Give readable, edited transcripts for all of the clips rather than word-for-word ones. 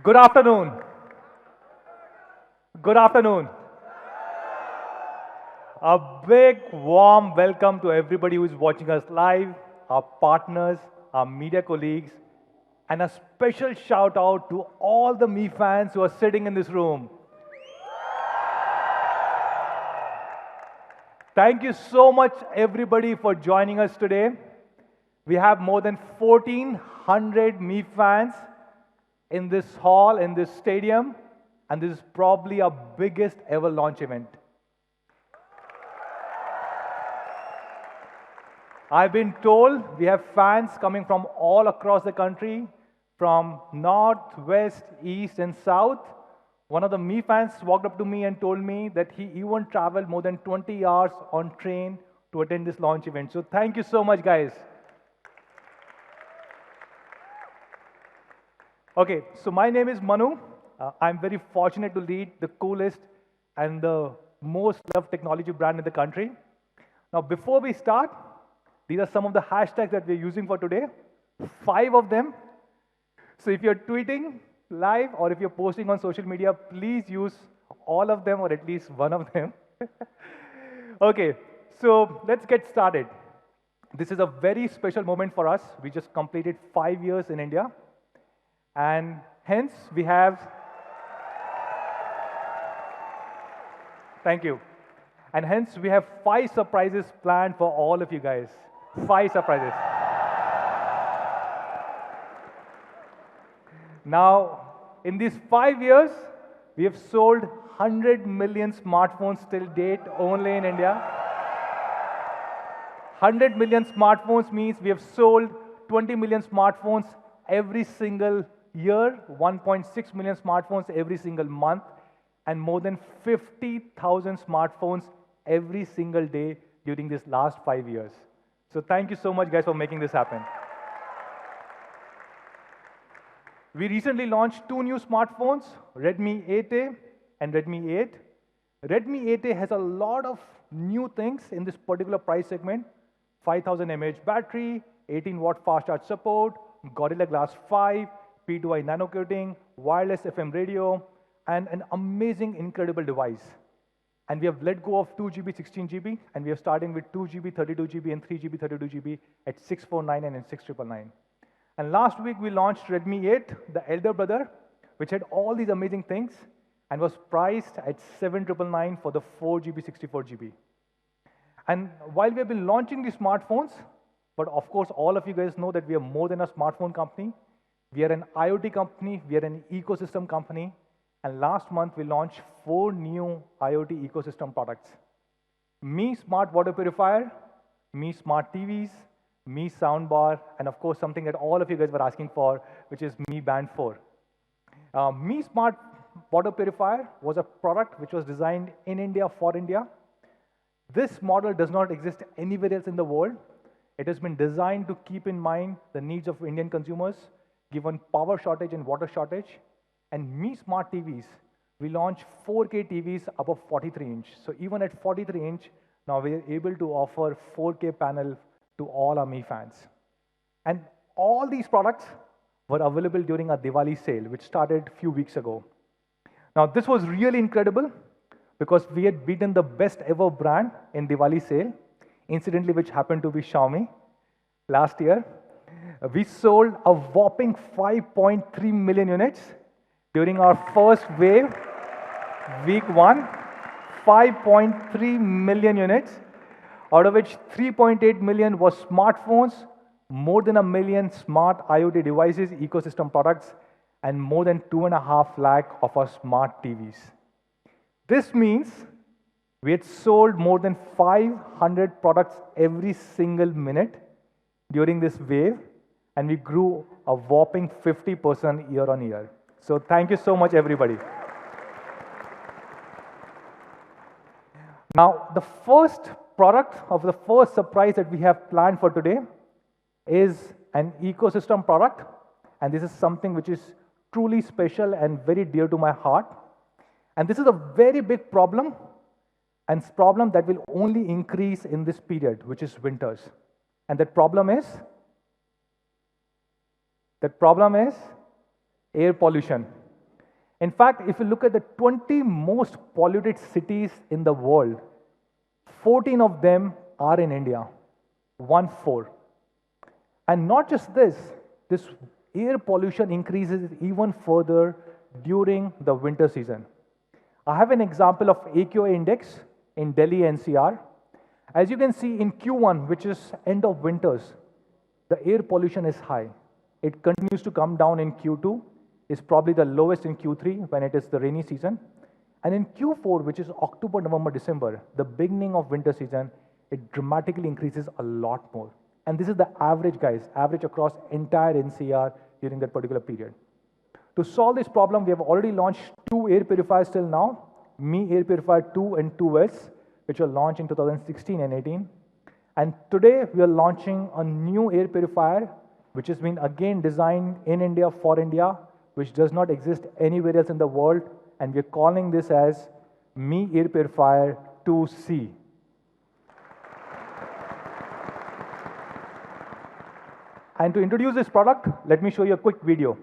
Good afternoon. Good afternoon. A big warm welcome to everybody who is watching us live, our partners, our media colleagues, and a special shout out to all the Me fans who are sitting in this room. Thank you so much, everybody, for joining us today. We have more than 1,400 Me fans in this hall, in this stadium, and this is probably our biggest ever launch event. I've been told we have fans coming from all across the country, from north, west, east, and south. One of the Me fans walked up to me and told me that he even traveled more than 20 hours on train to attend this launch event. So thank you so much, guys. Okay, so my name is Manu. I'm very fortunate to lead the coolest and the most loved technology brand in the country. Now, before we start, these are some of the hashtags that we're using for today. 5 of them. So if you're tweeting live or if you're posting on social media, please use all of them or at least one of them. Okay, so let's get started. This is a very special moment for us. We just completed 5 years in India. And hence, we have, thank you. And hence, we have 5 surprises planned for all of you guys. 5 surprises. Now, in these 5 years, we have sold 100 million smartphones till date only in India. 100 million smartphones means we have sold 20 million smartphones every single year, 1.6 million smartphones every single month, and more than 50,000 smartphones every single day during this last 5 years. So thank you so much, guys, for making this happen. We recently launched 2 new smartphones, Redmi 8A and Redmi 8. Redmi 8A has a lot of new things in this particular price segment. 5000 mAh battery, 18-watt fast charge support, Gorilla Glass 5, P2i nano coating, wireless FM radio, and an amazing, incredible device. And we have let go of 2GB, 16GB, and we are starting with 2GB, 32GB, and 3GB, 32GB at 649 and 6999. And last week, we launched Redmi 8, the elder brother, which had all these amazing things and was priced at 7999 for the 4GB, 64GB. And while we have been launching these smartphones, but of course, all of you guys know that we are more than a smartphone company. We are an IoT company, we are an ecosystem company, and last month we launched 4 new IoT ecosystem products. Mi Smart Water Purifier, Mi Smart TVs, Mi Soundbar, and of course something that all of you guys were asking for, which is Mi Band 4. Mi Smart Water Purifier was a product which was designed in India for India. This model does not exist anywhere else in the world. It has been designed to keep in mind the needs of Indian consumers, given power shortage and water shortage. And Mi Smart TVs, we launched 4K TVs above 43 inch. So even at 43 inch, now we are able to offer 4K panel to all our Mi fans. And all these products were available during our Diwali sale, which started a few weeks ago. Now this was really incredible because we had beaten the best ever brand in Diwali sale, incidentally which happened to be Xiaomi last year. We sold a whopping 5.3 million units during our first wave, week 1, 5.3 million units, out of which 3.8 million was smartphones, more than 1 million smart IoT devices, ecosystem products, and more than 2.5 lakh of our smart TVs. This means we had sold more than 500 products every single minute during this wave, and we grew a whopping 50% year on year. So thank you so much, everybody. Now, the first product of the first surprise that we have planned for today is an ecosystem product, and this is something which is truly special and very dear to my heart. And this is a very big problem, and problem that will only increase in this period, which is winters. And that problem is air pollution. In fact, if you look at the 20 most polluted cities in the world, 14 of them are in India, 1/4. And not just this, this air pollution increases even further during the winter season. I have an example of AQI index in Delhi NCR. As you can see in Q1, which is end of winters, the air pollution is high. It continues to come down in Q2, is probably the lowest in Q3 when it is the rainy season. And in Q4, which is October, November, December, the beginning of winter season, it dramatically increases a lot more. And this is the average, guys, average across entire NCR during that particular period. To solve this problem, we have already launched 2 air purifiers till now, Mi Air Purifier 2 and 2S, which were launched in 2016 and 18. And today, we are launching a new air purifier, which has been again designed in India for India, which does not exist anywhere else in the world. And we're calling this as Mi Air Purifier 2C. And to introduce this product, let me show you a quick video.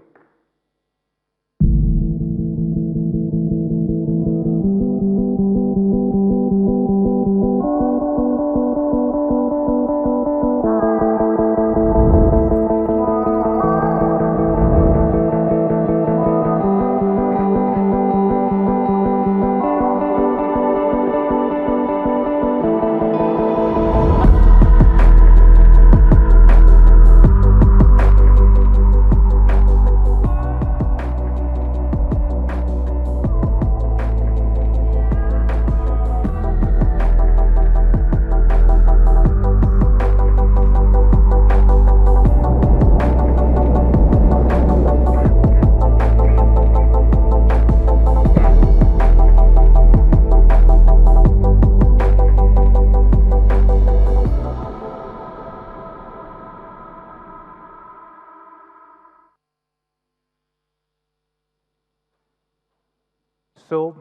So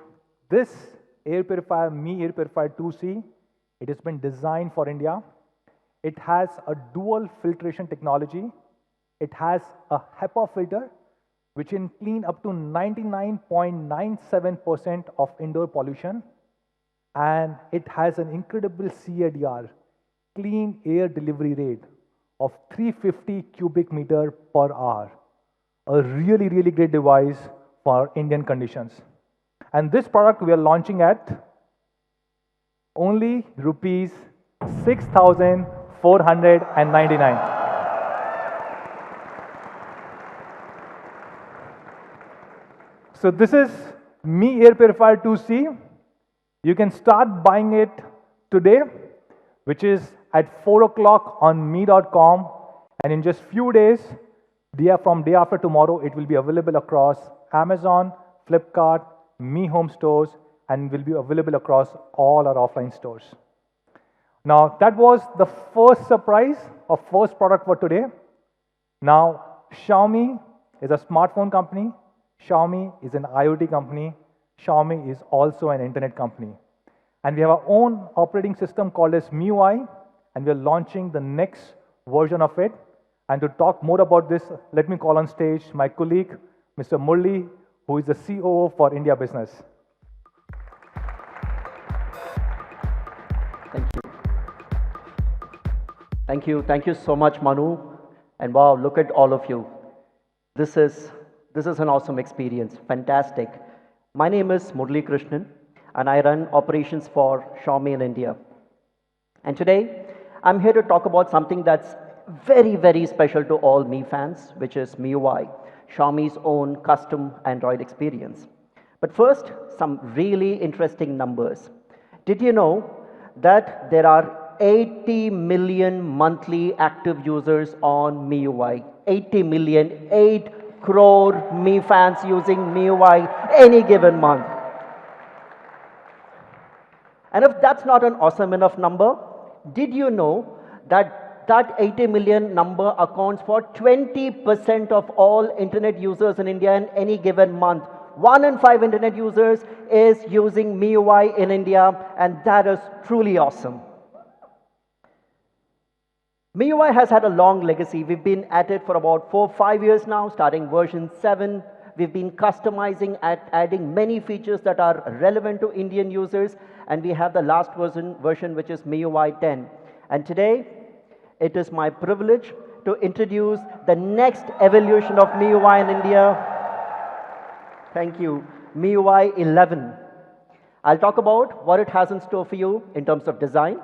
this air purifier, Mi Air Purifier 2C, it has been designed for India. It has a dual filtration technology. It has a HEPA filter, which can clean up to 99.97% of indoor pollution. And it has an incredible CADR, clean air delivery rate, of 350 cubic meter per hour. A really, really great device for Indian conditions. And this product we are launching at only rupees 6,499. So this is Mi Air Purifier 2C. You can start buying it today, which is at 4 o'clock on mi.com. And in just few days, from day after tomorrow, it will be available across Amazon, Flipkart, Mi Home stores, and will be available across all our offline stores. Now, that was the first surprise or first product for today. Now, Xiaomi is a smartphone company. Xiaomi is an IoT company. Xiaomi is also an internet company. And we have our own operating system called as MIUI, and we're launching the next version of it. And to talk more about this, let me call on stage my colleague, Mr. Murli, who is the COO for India business. Thank you. Thank you. Thank you so much, Manu. And wow, look at all of you. This is an awesome experience. Fantastic. My name is Murli Krishnan, and I run operations for Xiaomi in India. And today, I'm here to talk about something that's very, very special to all Mi fans, which is MIUI, Xiaomi's own custom Android experience. But first, some really interesting numbers. Did you know that there are 80 million monthly active users on MIUI? 80 million, 8 crore Mi fans using MIUI any given month. And if that's not an awesome enough number, did you know that 80 million number accounts for 20% of all internet users in India in any given month? 1 in 5 internet users is using MIUI in India, and that is truly awesome. MIUI has had a long legacy. We've been at it for about 4-5 years now, starting version 7 We've been customizing and adding many features that are relevant to Indian users, and we have the last version which is MIUI 10. And today, it is my privilege to introduce the next evolution of MIUI in India. Thank you, MIUI 11. I'll talk about what it has in store for you in terms of design,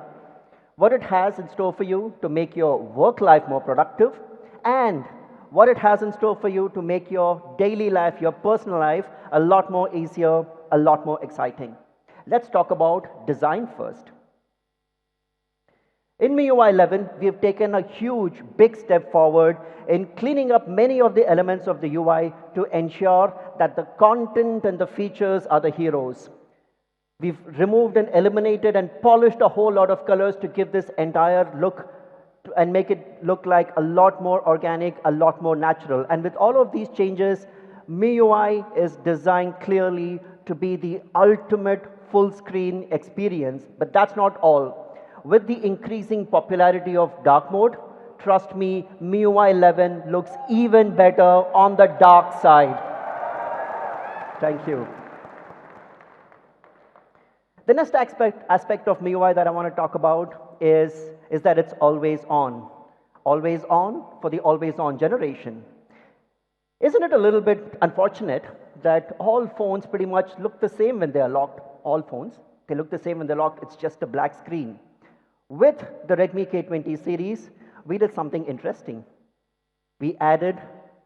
what it has in store for you to make your work life more productive, and what it has in store for you to make your daily life, your personal life, a lot more easier, a lot more exciting. Let's talk about design first. In MIUI 11, we have taken a huge, big step forward in cleaning up many of the elements of the UI to ensure that the content and the features are the heroes. We've removed and eliminated and polished a whole lot of colors to give this entire look and make it look like a lot more organic, a lot more natural. And with all of these changes, MIUI is designed clearly to be the ultimate full screen experience. But that's not all. With the increasing popularity of dark mode, trust me, MIUI 11 looks even better on the dark side. Thank you. The next aspect of MIUI that I want to talk about is that it's always on. Always on for the always on generation. Isn't it a little bit unfortunate that all phones pretty much look the same when they are locked? All phones, they look the same when they're locked. It's just a black screen. With the Redmi K20 series, we did something interesting. We added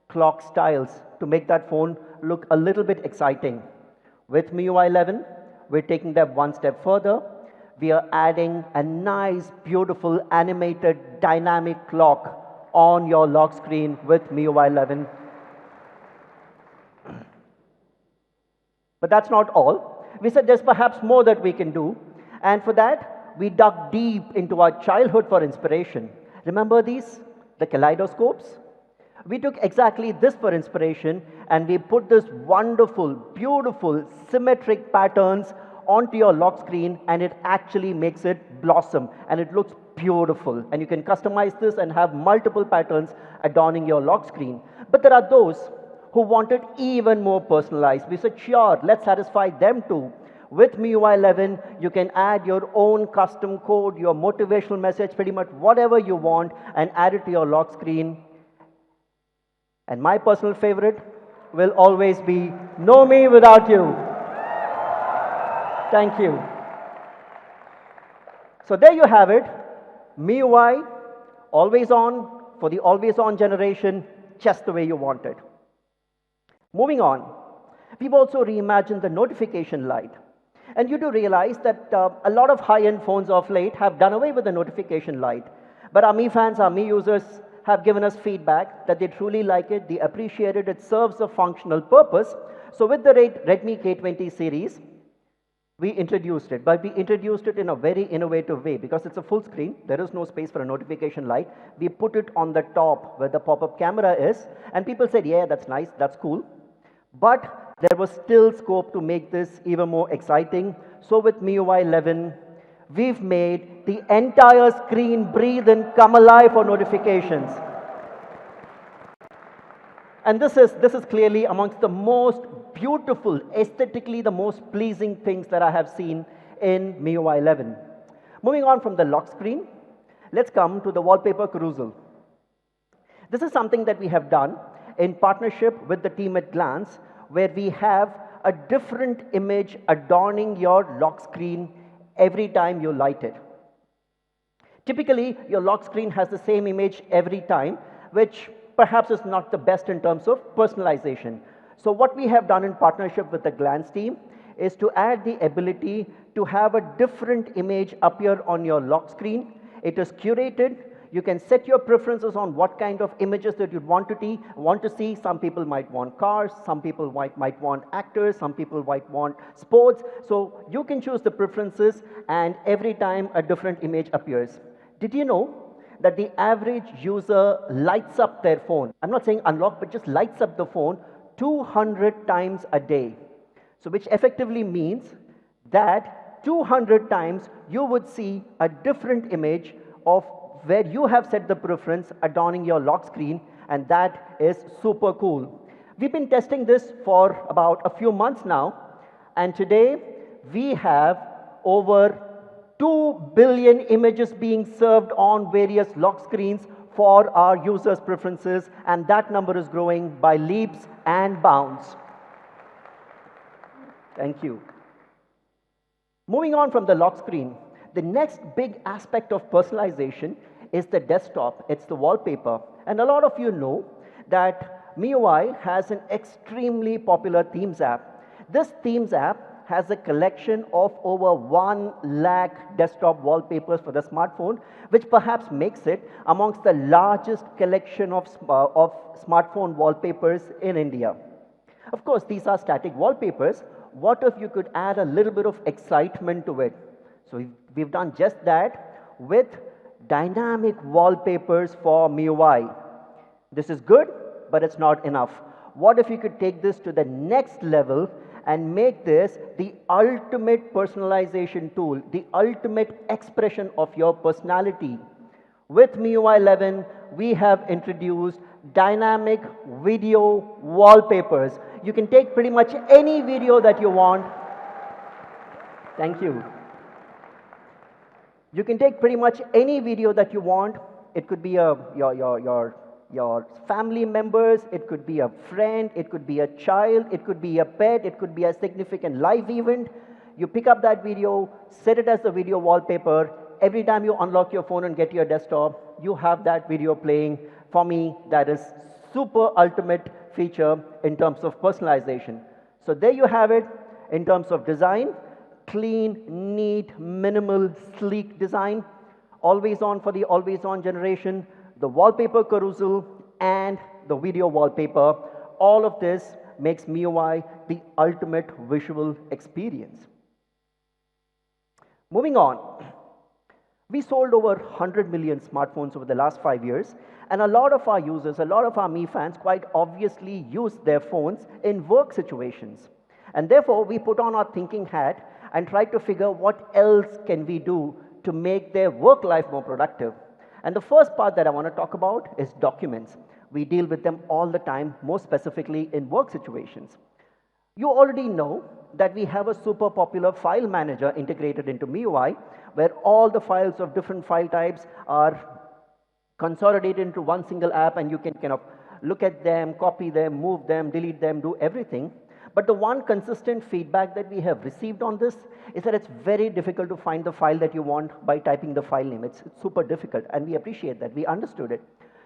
clock styles to make that phone look a little bit exciting. With MIUI 11, we're taking that one step further. We are adding a nice, beautiful, animated, dynamic clock on your lock screen with MIUI 11. But that's not all. We said there's perhaps more that we can do. And for that, we dug deep into our childhood for inspiration. Remember these? The kaleidoscopes? We took exactly this for inspiration, and we put this wonderful, beautiful, symmetric patterns onto your lock screen, and it actually makes it blossom, and it looks beautiful. And you can customize this and have multiple patterns adorning your lock screen. But there are those who want it even more personalized. We said, sure, let's satisfy them too. With MIUI 11, you can add your own custom code, your motivational message, pretty much whatever you want, and add it to your lock screen. And my personal favorite will always be "Know Me Without You." Thank you. So there you have it. MIUI, always on for the always on generation, just the way you want it. Moving on, we've also reimagined the notification light. And you do realize that a lot of high-end phones of late have done away with the notification light. But our Mi fans, our Mi users have given us feedback that they truly like it, they appreciate it, it serves a functional purpose. So with the Redmi K20 series, we introduced it. But we introduced it in a very innovative way because it's a full screen. There is no space for a notification light. We put it on the top where the pop-up camera is. And people said, yeah, that's nice, that's cool. But there was still scope to make this even more exciting. So with MIUI 11, we've made the entire screen breathe and come alive for notifications. And this is clearly amongst the most beautiful, aesthetically the most pleasing things that I have seen in MIUI 11. Moving on from the lock screen, let's come to the wallpaper carousel. This is something that we have done in partnership with the team at Glance, where we have a different image adorning your lock screen every time you light it. Typically, your lock screen has the same image every time, which perhaps is not the best in terms of personalization. So what we have done in partnership with the Glance team is to add the ability to have a different image appear on your lock screen. It is curated. You can set your preferences on what kind of images that you want to see. Some people might want cars, some people might want actors, some people might want sports. So you can choose the preferences, and every time a different image appears. Did you know that the average user lights up their phone? I'm not saying unlock, but just lights up the phone 200 times a day. So which effectively means that 200 times you would see a different image of where you have set the preference adorning your lock screen, and that is super cool. We've been testing this for about a few months now, and today we have over 2 billion images being served on various lock screens for our users' preferences, and that number is growing by leaps and bounds. Thank you. Moving on from the lock screen, the next big aspect of personalization is the desktop. It's the wallpaper. And a lot of you know that MIUI has an extremely popular Themes app. This Themes app has a collection of over 1 lakh desktop wallpapers for the smartphone, which perhaps makes it amongst the largest collection of smartphone wallpapers in India. Of course, these are static wallpapers. What if you could add a little bit of excitement to it? So we've done just that with dynamic wallpapers for MIUI. This is good, but it's not enough. What if you could take this to the next level and make this the ultimate personalization tool, the ultimate expression of your personality? With MIUI 11, we have introduced dynamic video wallpapers. You can take pretty much any video that you want. Thank you. You can take pretty much any video that you want. It could be your family members, it could be a friend, it could be a child, it could be a pet, it could be a significant live event. You pick up that video, set it as the video wallpaper. Every time you unlock your phone and get to your desktop, you have that video playing. For me, that is super ultimate feature in terms of personalization. So there you have it in terms of design. Clean, neat, minimal, sleek design. Always on for the always on generation. The wallpaper carousel and the video wallpaper. All of this makes MIUI the ultimate visual experience. Moving on. We sold over 100 million smartphones over the last 5 years, and a lot of our users, a lot of our Mi fans quite obviously use their phones in work situations. And therefore, we put on our thinking hat and tried to figure what else can we do to make their work life more productive. And the first part that I want to talk about is documents. We deal with them all the time, more specifically in work situations. You already know that we have a super popular file manager integrated into MIUI, where all the files of different file types are consolidated into one single app, and you can kind of look at them, copy them, move them, delete them, do everything. But the one consistent feedback that we have received on this is that it's very difficult to find the file that you want by typing the file name. It's super difficult, and we appreciate that. We understood it.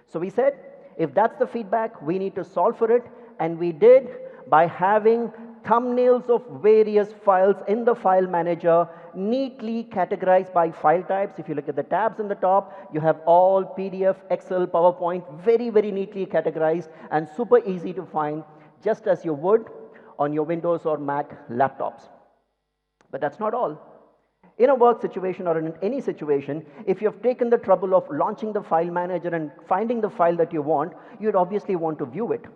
So we said, if that's the feedback, we need to solve for it, and we did by having thumbnails of various files in the file manager, neatly categorized by file types. If you look at the tabs on the top, you have all PDF, Excel, PowerPoint, very, very neatly categorized and super easy to find, just as you would on your Windows or Mac laptops. But that's not all. In a work situation or in any situation, if you've taken the trouble of launching the file manager and finding the file that you want, you'd obviously want to view it.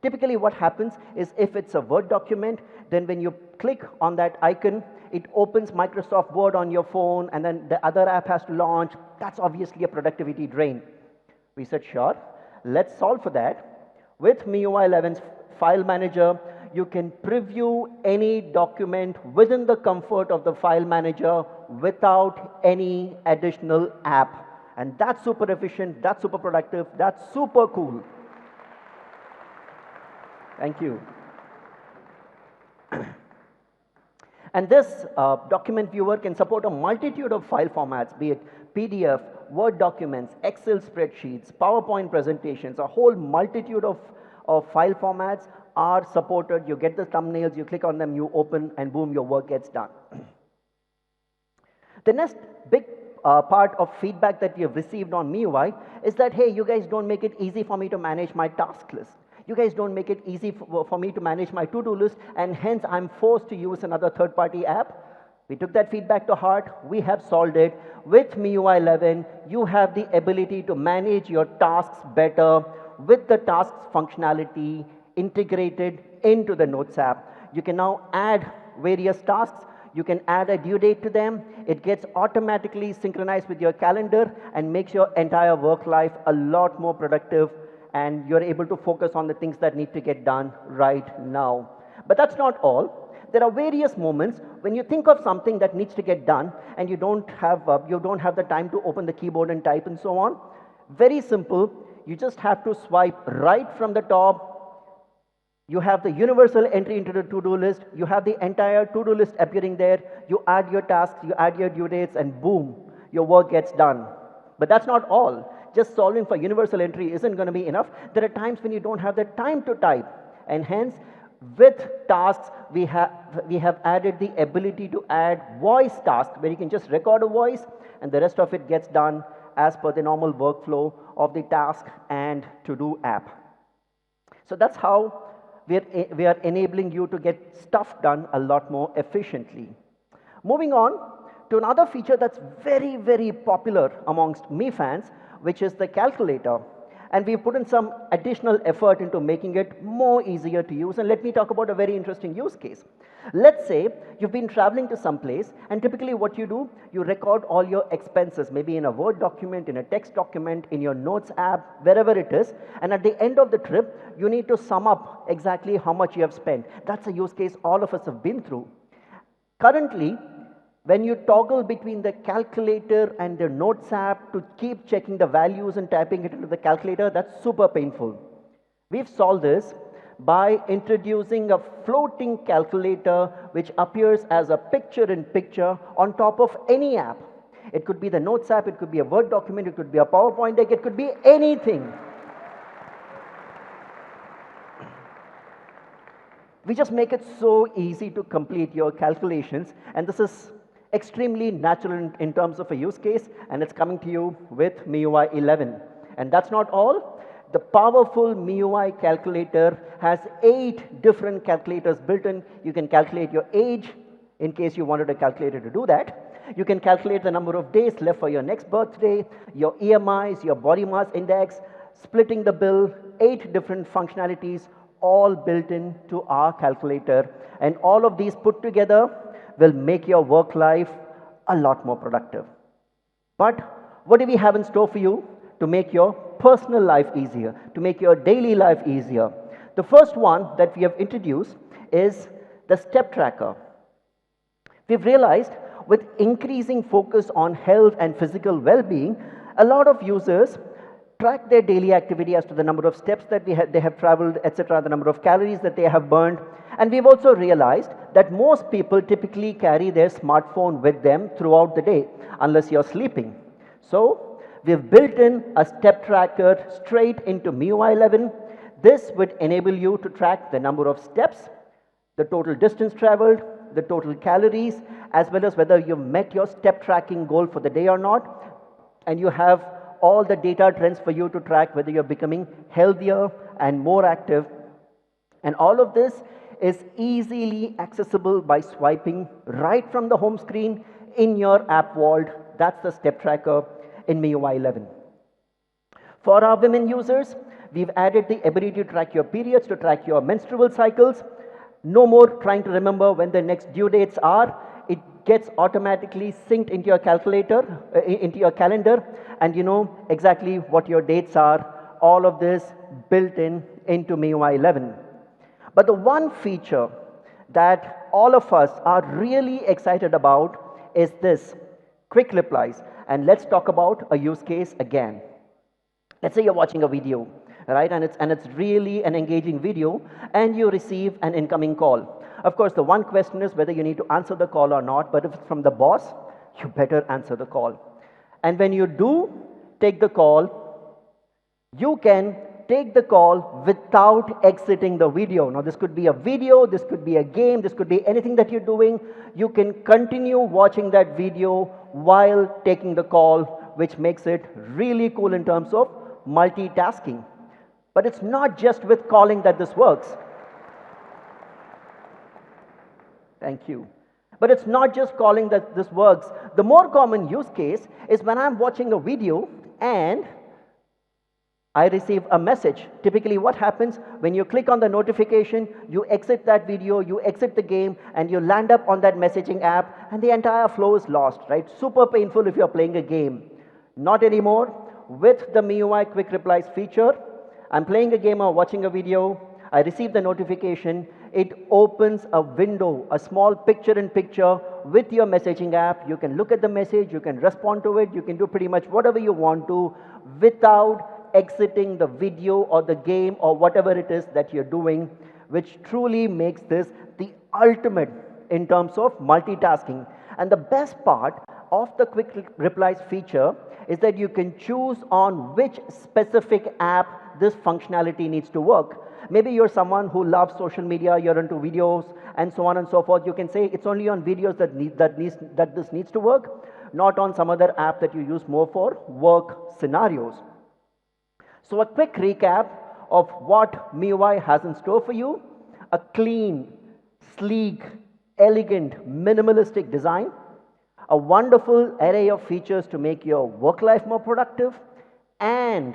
Typically what happens is if it's a Word document, then when you click on that icon, it opens Microsoft Word on your phone, and then the other app has to launch. That's obviously a productivity drain. We said, sure, let's solve for that. With MIUI 11's file manager, you can preview any document within the comfort of the file manager without any additional app. And that's super efficient, that's super productive, that's super cool. Thank you. And this document viewer can support a multitude of file formats, be it PDF, Word documents, Excel spreadsheets, PowerPoint presentations. A whole multitude of file formats are supported. You get the thumbnails, you click on them, you open, and boom, your work gets done. The next big part of feedback that we have received on MIUI is that, hey, you guys don't make it easy for me to manage my task list. You guys don't make it easy for me to manage my to-do list, and hence I'm forced to use another third-party app. We took that feedback to heart. We have solved it. With MIUI 11, you have the ability to manage your tasks better with the tasks functionality integrated into the Notes app. You can now add various tasks. You can add a due date to them. It gets automatically synchronized with your calendar and makes your entire work life a lot more productive and you're able to focus on the things that need to get done right now. But that's not all. There are various moments when you think of something that needs to get done and you don't have the time to open the keyboard and type and so on. Very simple. You just have to swipe right from the top. You have the universal entry into the to-do list. You have the entire to-do list appearing there. You add your tasks, you add your due dates, and boom, your work gets done. But that's not all. Just solving for universal entry isn't going to be enough. There are times when you don't have the time to type, and hence, with tasks, we have added the ability to add voice tasks, where you can just record a voice, and the rest of it gets done as per the normal workflow of the task and to-do app. So that's how we are enabling you to get stuff done a lot more efficiently. Moving on to another feature that's very, very popular amongst me fans, which is the calculator. And we've put in some additional effort into making it more easier to use. And let me talk about a very interesting use case. Let's say you've been traveling to some place, and typically what you do, you record all your expenses, maybe in a Word document, in a text document, in your Notes app, wherever it is. And at the end of the trip, you need to sum up exactly how much you have spent. That's a use case all of us have been through. Currently, when you toggle between the calculator and the Notes app to keep checking the values and typing it into the calculator, that's super painful. We've solved this by introducing a floating calculator which appears as a picture-in-picture on top of any app. It could be the Notes app, it could be a Word document, it could be a PowerPoint deck, it could be anything. We just make it so easy to complete your calculations, and this is extremely natural in terms of a use case, and it's coming to you with MIUI 11. And that's not all. The powerful MIUI calculator has 8 different calculators built in. You can calculate your age, in case you wanted a calculator to do that. You can calculate the number of days left for your next birthday, your EMIs, your body mass index, splitting the bill, 8 different functionalities, all built into our calculator. And all of these put together will make your work life a lot more productive. But what do we have in store for you to make your personal life easier, to make your daily life easier? The first one that we have introduced is the step tracker. We've realized with increasing focus on health and physical well-being, a lot of users track their daily activity as to the number of steps that they have traveled, etc., the number of calories that they have burned. And we've also realized that most people typically carry their smartphone with them throughout the day, unless you're sleeping. So we've built in a step tracker straight into MIUI 11. This would enable you to track the number of steps, the total distance traveled, the total calories, as well as whether you've met your step tracking goal for the day or not. And you have all the data trends for you to track whether you're becoming healthier and more active. And all of this is easily accessible by swiping right from the home screen in your app vault. That's the step tracker in MIUI 11. For our women users, we've added the ability to track your periods, to track your menstrual cycles. No more trying to remember when the next due dates are. It gets automatically synced into your calculator, into your calendar, and you know exactly what your dates are. All of this built into MIUI 11. But the one feature that all of us are really excited about is this, quick replies. And let's talk about a use case again. Let's say you're watching a video, right? And it's really an engaging video, and you receive an incoming call. Of course, the one question is whether you need to answer the call or not, but if it's from the boss, you better answer the call. And when you do take the call, you can take the call without exiting the video. Now, this could be a video, this could be a game, this could be anything that you're doing. You can continue watching that video while taking the call, which makes it really cool in terms of multitasking. But it's not just with calling that this works. Thank you. But it's not just calling that this works. The more common use case is when I'm watching a video and I receive a message. Typically what happens when you click on the notification, you exit that video, you exit the game, and you land up on that messaging app, and the entire flow is lost, right? Super painful if you're playing a game. Not anymore. With the MIUI Quick Replies feature, I'm playing a game or watching a video, I receive the notification, it opens a window, a small picture-in-picture with your messaging app. You can look at the message, you can respond to it, you can do pretty much whatever you want to without exiting the video or the game or whatever it is that you're doing, which truly makes this the ultimate in terms of multitasking. And the best part of the quick replies feature is that you can choose on which specific app this functionality needs to work. Maybe you're someone who loves social media, you're into videos and so on and so forth. You can say it's only on videos that this needs to work, not on some other app that you use more for work scenarios. So a quick recap of what MIUI has in store for you: a clean, sleek, elegant, minimalistic design, a wonderful array of features to make your work life more productive, and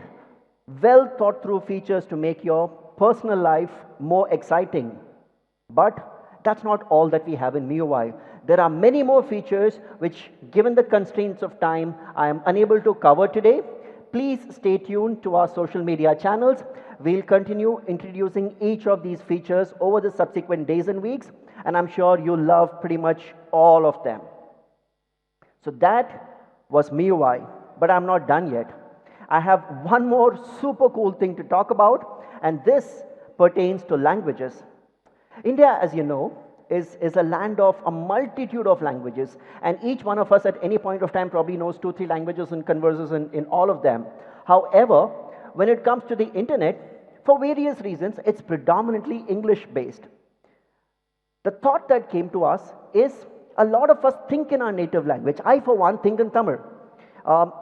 well thought through features to make your personal life more exciting. But that's not all that we have in MIUI. There are many more features which, given the constraints of time, I am unable to cover today. Please stay tuned to our social media channels. We'll continue introducing each of these features over the subsequent days and weeks, and I'm sure you'll love pretty much all of them. So that was MIUI, but I'm not done yet. I have one more super cool thing to talk about, and this pertains to languages. India, as you know, is a land of a multitude of languages, and each one of us at any point of time probably knows 2-3 languages and converses in all of them. However, when it comes to the internet, for various reasons, it's predominantly English-based. The thought that came to us is a lot of us think in our native language. I, for one, think in Tamil.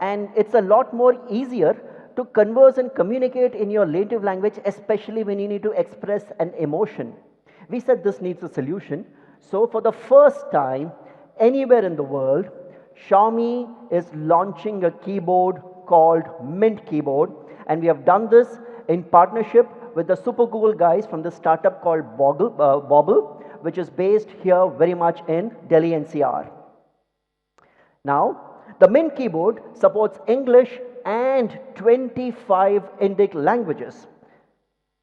And it's a lot more easier to converse and communicate in your native language, especially when you need to express an emotion. We said this needs a solution. So for the first time anywhere in the world, Xiaomi is launching a keyboard called Mint Keyboard. And we have done this in partnership with the super cool guys from the startup called Bobble, which is based here very much in Delhi NCR. Now, the Mint Keyboard supports English and 25 Indic languages.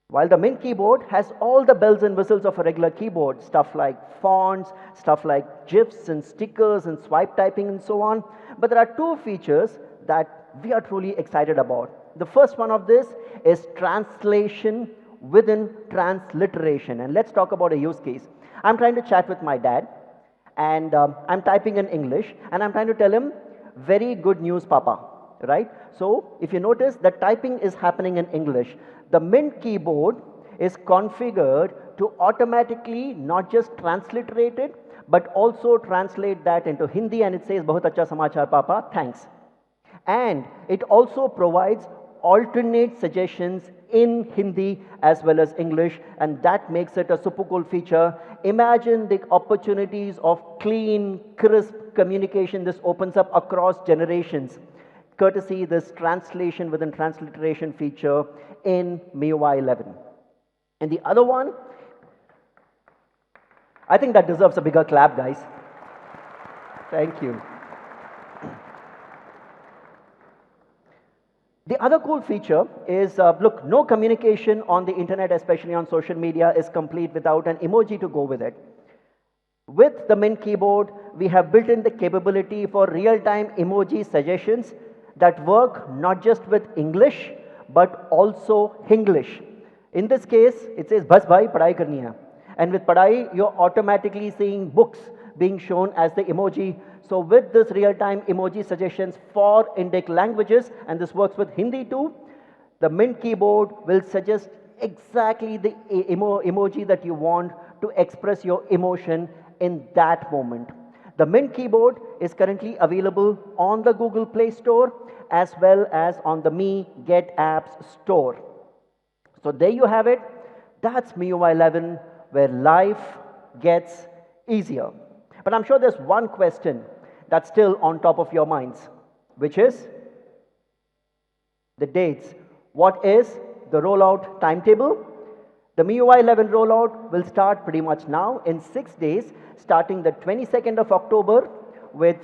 While the Mint Keyboard has all the bells and whistles of a regular keyboard, stuff like fonts, stuff like GIFs and stickers and swipe typing and so on, but there are two features that we are truly excited about. The first one of this is translation within transliteration. And let's talk about a use case. I'm trying to chat with my dad, and I'm typing in English, and I'm trying to tell him, very good news, Papa, right? So if you notice, the typing is happening in English. The Mint Keyboard is configured to automatically not just transliterate it, but also translate that into Hindi, and it says, Bahut acha samachar, Papa, thanks. And it also provides alternate suggestions in Hindi as well as English, and that makes it a super cool feature. Imagine the opportunities of clean, crisp communication this opens up across generations, courtesy this translation within transliteration feature in MIUI 11. And the other one, I think that deserves a bigger clap, guys. Thank you. The other cool feature is, look, no communication on the internet, especially on social media, is complete without an emoji to go with it. With the Mint Keyboard, we have built in the capability for real-time emoji suggestions that work not just with English, but also Hinglish. In this case, it says, Bas bhai, padhai karni hai. And with padhai, you're automatically seeing books being shown as the emoji. So with this real-time emoji suggestions for Indic languages, and this works with Hindi too, the Mint Keyboard will suggest exactly the emoji that you want to express your emotion in that moment. The Mint Keyboard is currently available on the Google Play Store as well as on the Mi Get Apps store. So there you have it. That's MIUI 11, where life gets easier. But I'm sure there's one question that's still on top of your minds, which is the dates. What is the rollout timetable? The MIUI 11 rollout will start pretty much now in 6 days, starting the 22nd of October with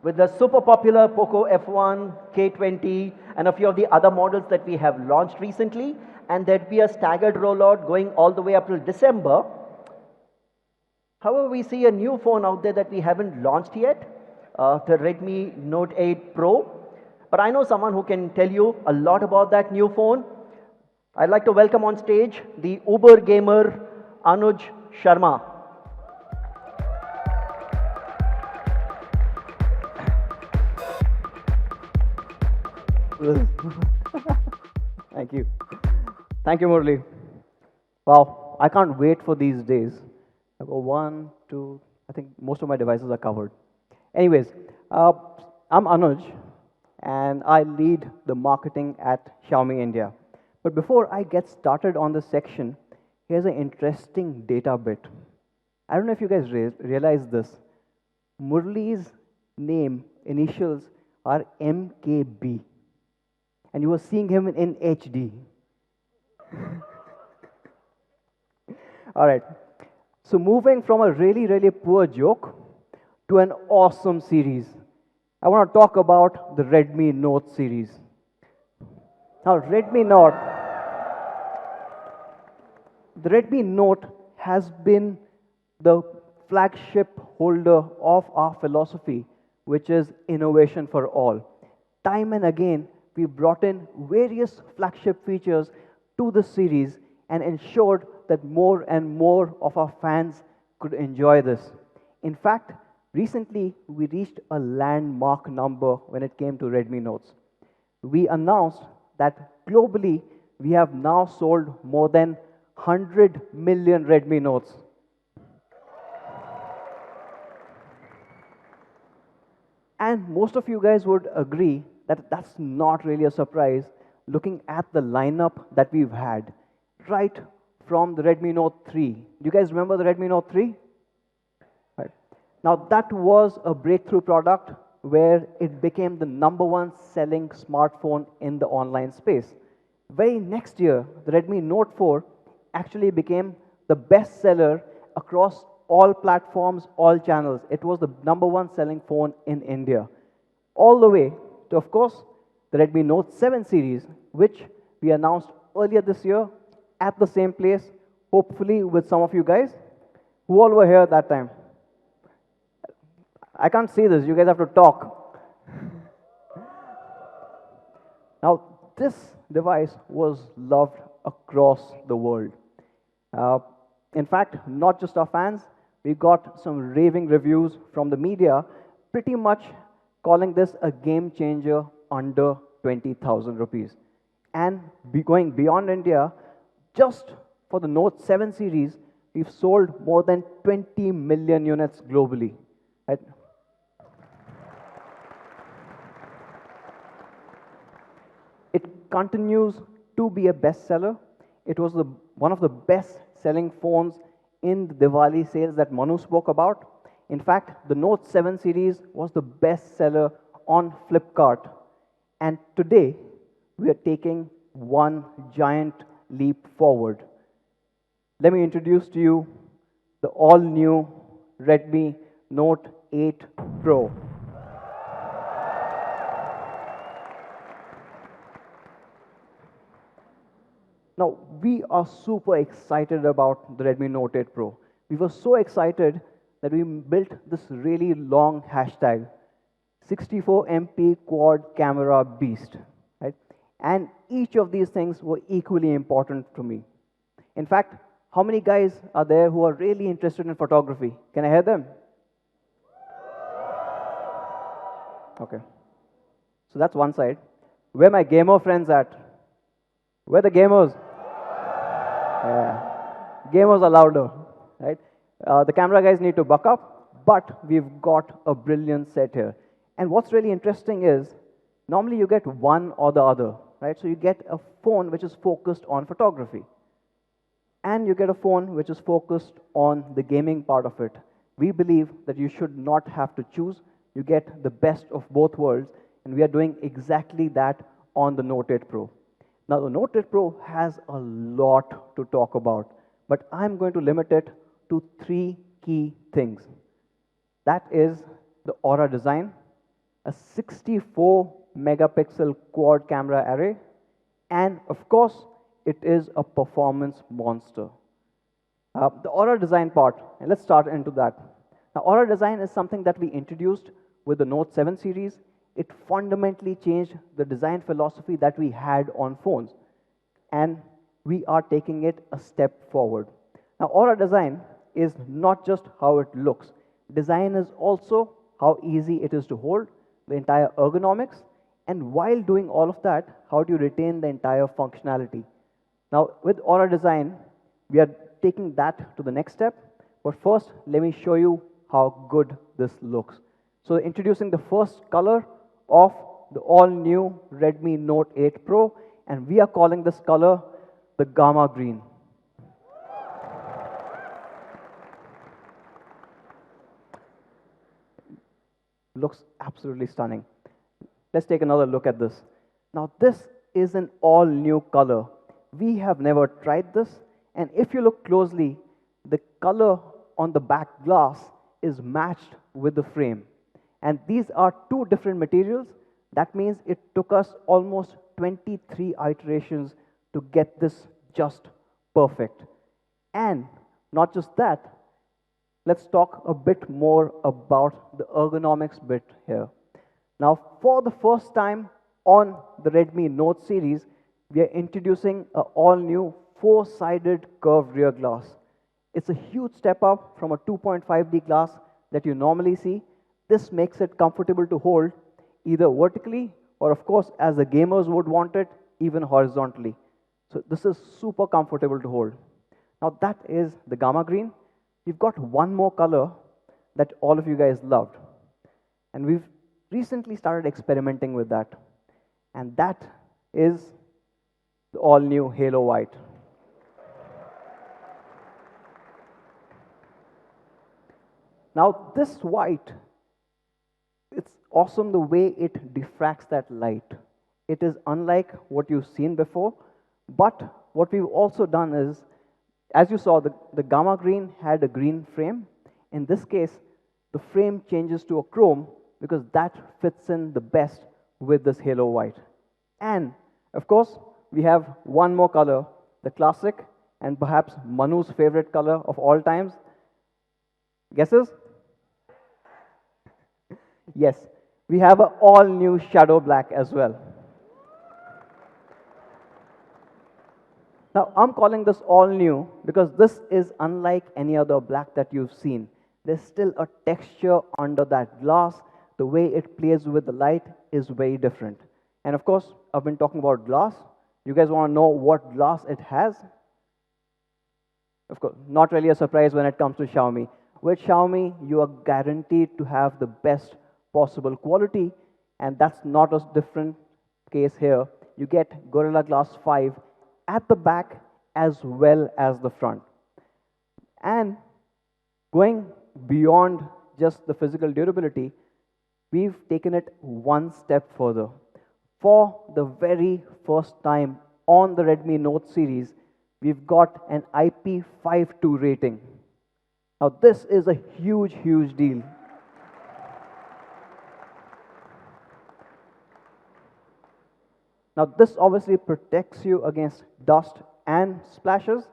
with the super popular Poco F1, K20, and a few of the other models that we have launched recently, and there'd be a staggered rollout going all the way up till December. However, we see a new phone out there that we haven't launched yet, the Redmi Note 8 Pro. But I know someone who can tell you a lot about that new phone. I'd like to welcome on stage the Uber gamer Anuj Sharma. Thank you. Thank you, Murli. Wow, I can't wait for these days. I go one, two, I think most of my devices are covered. Anyways, I'm Anuj, and I lead the marketing at Xiaomi India. But before I get started on this section, here's an interesting data bit. I don't know if you guys realize this. Murli's name, initials, are MKB. And you were seeing him in HD. All right. So moving from a really, really poor joke to an awesome series, I want to talk about the Redmi Note series. Now, the Redmi Note has been the flagship holder of our philosophy, which is innovation for all. Time and again, we brought in various flagship features to the series and ensured that more and more of our fans could enjoy this. In fact, recently we reached a landmark number when it came to Redmi Notes. We announced that globally we have now sold more than 100 million Redmi Notes. And most of you guys would agree that that's not really a surprise looking at the lineup that we've had right from the Redmi Note 3. Do you guys remember the Redmi Note 3? Right. Now that was a breakthrough product where it became the #1 selling smartphone in the online space. Very next year, the Redmi Note 4 actually became the best seller across all platforms, all channels. It was the #1 selling phone in India. All the way to, of course, the Redmi Note 7 series, which we announced earlier this year at the same place, hopefully with some of you guys who all were here that time. I can't see this, you guys have to talk. Now, this device was loved across the world. In fact, not just our fans, we got some raving reviews from the media, pretty much calling this a game changer under 20,000 rupees. And going beyond India, just for the Note 7 series, we've sold more than 20 million units globally. Right? It continues to be a bestseller. It was one of the best-selling phones in the Diwali sales that Manu spoke about. In fact, the Note 7 series was the best seller on Flipkart. And today, we are taking one giant leap forward. Let me introduce to you the all-new Redmi Note 8 Pro. Now, we are super excited about the Redmi Note 8 Pro. We were so excited that we built this really long hashtag, 64 MP quad camera beast, right? And each of these things were equally important to me. In fact, how many guys are there who are really interested in photography? Can I hear them? Okay. So that's one side. Where my gamer friends at? Where the gamers? Yeah. Gamers are louder, right? The camera guys need to buck up, but we've got a brilliant set here. And what's really interesting is, normally you get one or the other, right? So you get a phone which is focused on photography. And you get a phone which is focused on the gaming part of it. We believe that you should not have to choose. You get the best of both worlds, and we are doing exactly that on the Note 8 Pro. Now, the Note 8 Pro has a lot to talk about, but I'm going to limit it to 3 key things. That is the Aura design, a 64 megapixel quad camera array, and of course, it is a performance monster. The aura design part, and let's start into that. Now, aura design is something that we introduced with the Note 7 series. It fundamentally changed the design philosophy that we had on phones, and we are taking it a step forward. Now, aura design is not just how it looks. Design is also how easy it is to hold, the entire ergonomics, and while doing all of that, how do you retain the entire functionality? Now, with aura design, we are taking that to the next step. But first, let me show you how good this looks. So introducing the first color of the all-new Redmi Note 8 Pro, and we are calling this color the Gamma Green. Looks absolutely stunning. Let's take another look at this. Now, this is an all-new color. We have never tried this, and if you look closely, the color on the back glass is matched with the frame. And these are two different materials. That means it took us almost 23 iterations to get this just perfect. And not just that, let's talk a bit more about the ergonomics bit here. Now, for the first time on the Redmi Note series, we are introducing an all-new four-sided curved rear glass. It's a huge step up from a 2.5D glass that you normally see. This makes it comfortable to hold either vertically or, of course, as the gamers would want it, even horizontally. So this is super comfortable to hold. Now, that is the Gamma Green. We've got one more color that all of you guys loved. And we've recently started experimenting with that. And that is the all-new Halo White. Now, this white, it's awesome the way it diffracts that light. It is unlike what you've seen before, but what we've also done is, as you saw, the Gamma Green had a green frame. In this case, the frame changes to a chrome because that fits in the best with this Halo White. And, of course, we have one more color, the classic, and perhaps Manu's favorite color of all times. Guesses? Yes, we have an all-new Shadow Black as well. Now, I'm calling this all-new because this is unlike any other black that you've seen. There's still a texture under that glass. The way it plays with the light is very different. And of course, I've been talking about glass. You guys want to know what glass it has? Of course, not really a surprise when it comes to Xiaomi. With Xiaomi, you are guaranteed to have the best possible quality, and that's not a different case here. You get Gorilla Glass 5 at the back as well as the front. And going beyond just the physical durability, we've taken it one step further. For the very first time on the Redmi Note series, we've got an IP52 rating. Now, this is a huge, huge deal. Now, this obviously protects you against dust and splashes,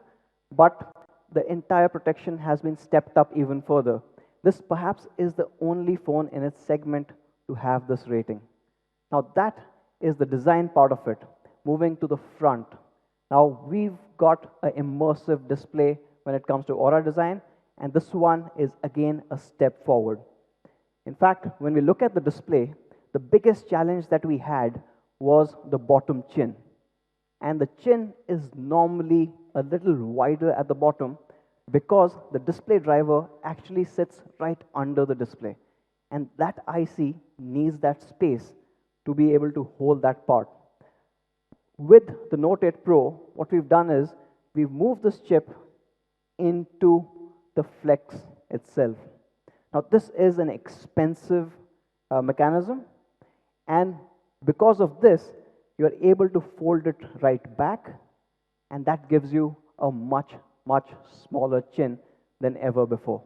but the entire protection has been stepped up even further. This perhaps is the only phone in its segment to have this rating. Now, that is the design part of it. Moving to the front. Now, we've got an immersive display when it comes to aura design, and this one is again a step forward. In fact, when we look at the display, the biggest challenge that we had was the bottom chin. And the chin is normally a little wider at the bottom because the display driver actually sits right under the display. And that IC needs that space to be able to hold that part. With the Note 8 Pro, what we've done is we've moved this chip into the flex itself. Now, this is an expensive mechanism, and because of this, you're able to fold it right back, and that gives you a much, much smaller chin than ever before.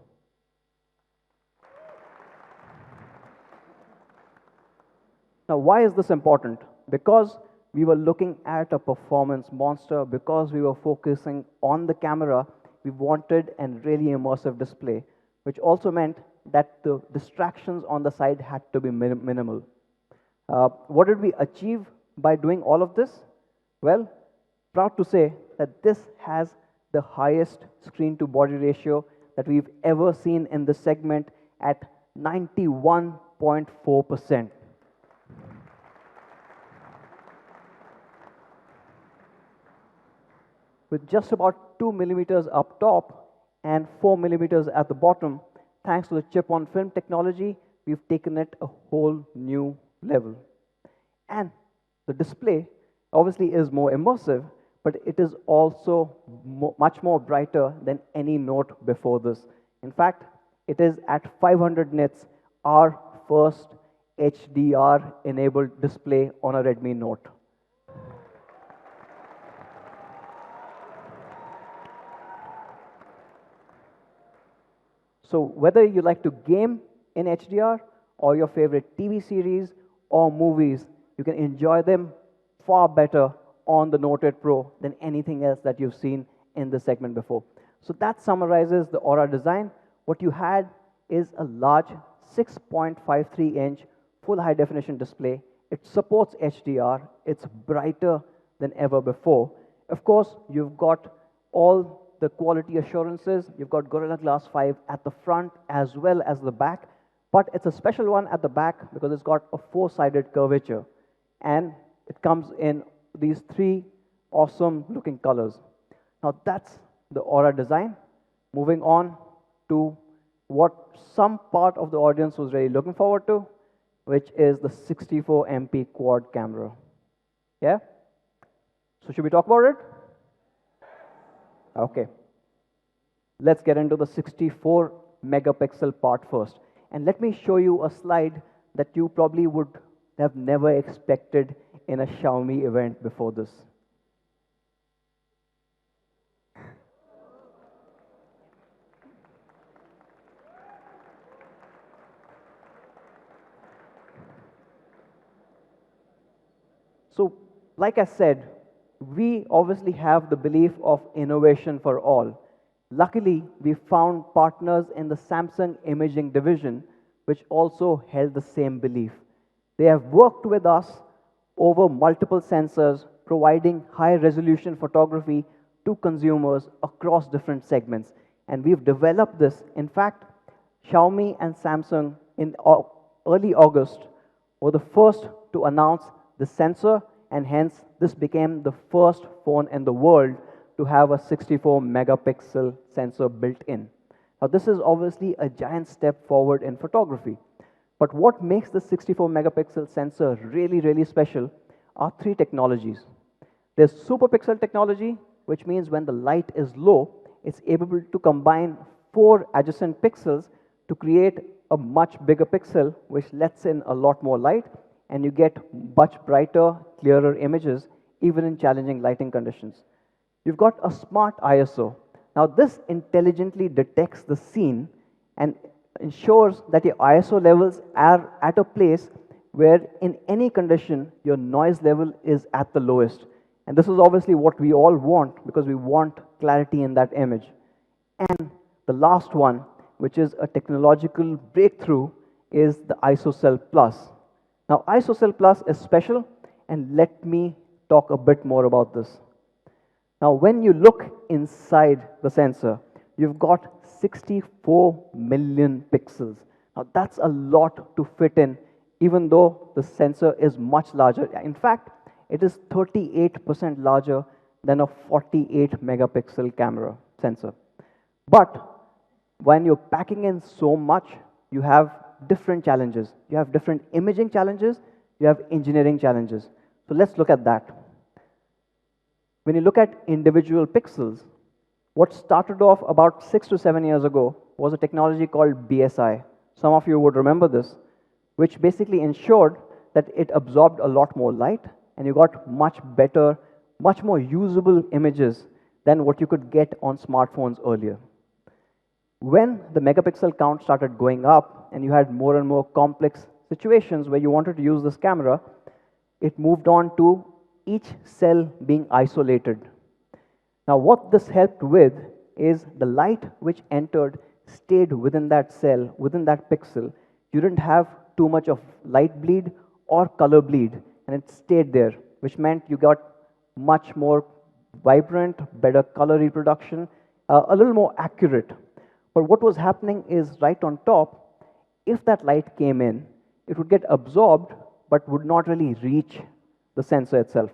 Now, why is this important? Because we were looking at a performance monster, because we were focusing on the camera, we wanted a really immersive display, which also meant that the distractions on the side had to be minimal. What did we achieve by doing all of this? Well, proud to say that this has the highest screen to body ratio that we've ever seen in this segment at 91.4%. With just about 2 millimeters up top and 4 millimeters at the bottom, thanks to the chip-on film technology, we've taken it a whole new level. And the display obviously is more immersive, but it is also much more brighter than any Note before this. In fact, it is at 500 nits, our first HDR-enabled display on a Redmi Note. So whether you like to game in HDR or your favorite TV series or movies, you can enjoy them far better on the Note 8 Pro than anything else that you've seen in this segment before. So that summarizes the Aura design. What you had is a large 6.53-inch full high definition display. It supports HDR. It's brighter than ever before. Of course, you've got all the quality assurances. You've got Gorilla Glass 5 at the front as well as the back, but it's a special one at the back because it's got a four-sided curvature, and it comes in these three awesome looking colors. Now that's the Aura design. Moving on to what some part of the audience was really looking forward to, which is the 64 MP quad camera. Yeah? So should we talk about it? Okay. Let's get into the 64 megapixel part first. And let me show you a slide that you probably would have never expected in a Xiaomi event before this. So, like I said, we obviously have the belief of innovation for all. Luckily, we found partners in the Samsung imaging division, which also held the same belief. They have worked with us over multiple sensors, providing high-resolution photography to consumers across different segments. And we've developed this. In fact, Xiaomi and Samsung in early August were the first to announce the sensor, and hence this became the first phone in the world to have a 64 megapixel sensor built in. Now, this is obviously a giant step forward in photography. But what makes the 64 megapixel sensor really, really special are three technologies. There's super pixel technology, which means when the light is low, it's able to combine 4 adjacent pixels to create a much bigger pixel, which lets in a lot more light, and you get much brighter, clearer images, even in challenging lighting conditions. You've got a smart ISO. Now, this intelligently detects the scene and ensures that your ISO levels are at a place where in any condition, your noise level is at the lowest. And this is obviously what we all want because we want clarity in that image. And the last one, which is a technological breakthrough, is the ISOCell Plus. Now, ISOCell Plus is special, and let me talk a bit more about this. Now, when you look inside the sensor, you've got 64 million pixels. Now, that's a lot to fit in, even though the sensor is much larger. In fact, it is 38% larger than a 48 megapixel camera sensor. But when you're packing in so much, you have different challenges. You have different imaging challenges, you have engineering challenges. So let's look at that. When you look at individual pixels, what started off about 6 to 7 years ago was a technology called BSI. Some of you would remember this, which basically ensured that it absorbed a lot more light and you got much better, much more usable images than what you could get on smartphones earlier. When the megapixel count started going up and you had more and more complex situations where you wanted to use this camera, it moved on to each cell being isolated. Now, what this helped with is the light which entered stayed within that cell, within that pixel. You didn't have too much of light bleed or color bleed, and it stayed there, which meant you got much more vibrant, better color reproduction, a little more accurate. But what was happening is right on top, if that light came in, it would get absorbed but would not really reach the sensor itself.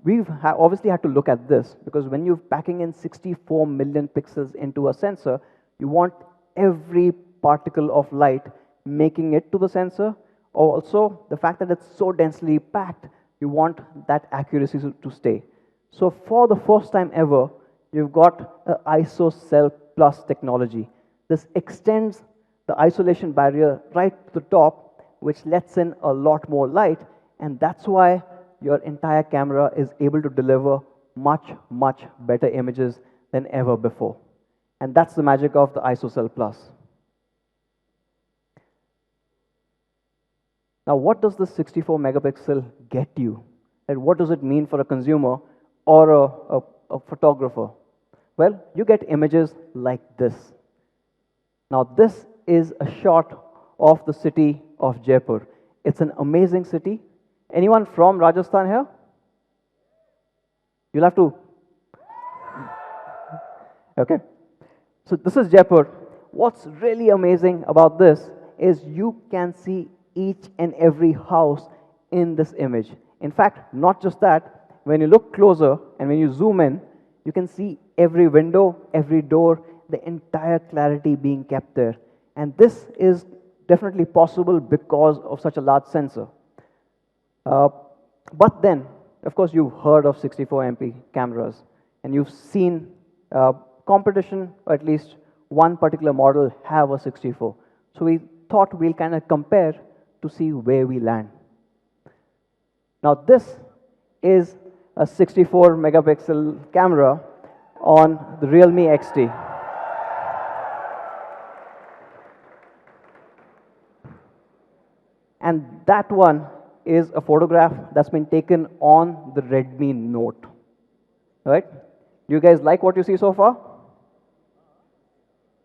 We've obviously had to look at this because when you're packing in 64 million pixels into a sensor, you want every particle of light making it to the sensor. Also, the fact that it's so densely packed, you want that accuracy to stay. So for the first time ever, you've got an ISO Cell Plus technology. This extends the isolation barrier right to the top, which lets in a lot more light, and that's why your entire camera is able to deliver much, much better images than ever before. And that's the magic of the ISO Cell Plus. Now, what does the 64 megapixel get you? And what does it mean for a consumer or a photographer? Well, you get images like this. Now, this is a shot of the city of Jaipur. It's an amazing city. Anyone from Rajasthan here? You'll have to. Okay. So this is Jaipur. What's really amazing about this is you can see each and every house in this image. In fact, not just that, when you look closer and when you zoom in, you can see every window, every door, the entire clarity being kept there. And this is definitely possible because of such a large sensor. But then, of course, you've heard of 64 MP cameras, and you've seen competition, or at least one particular model have a 64. So we thought we'll kind of compare to see where we land. Now, this is a 64 megapixel camera on the Realme XT. And that one is a photograph that's been taken on the Redmi Note. All right? Do you guys like what you see so far?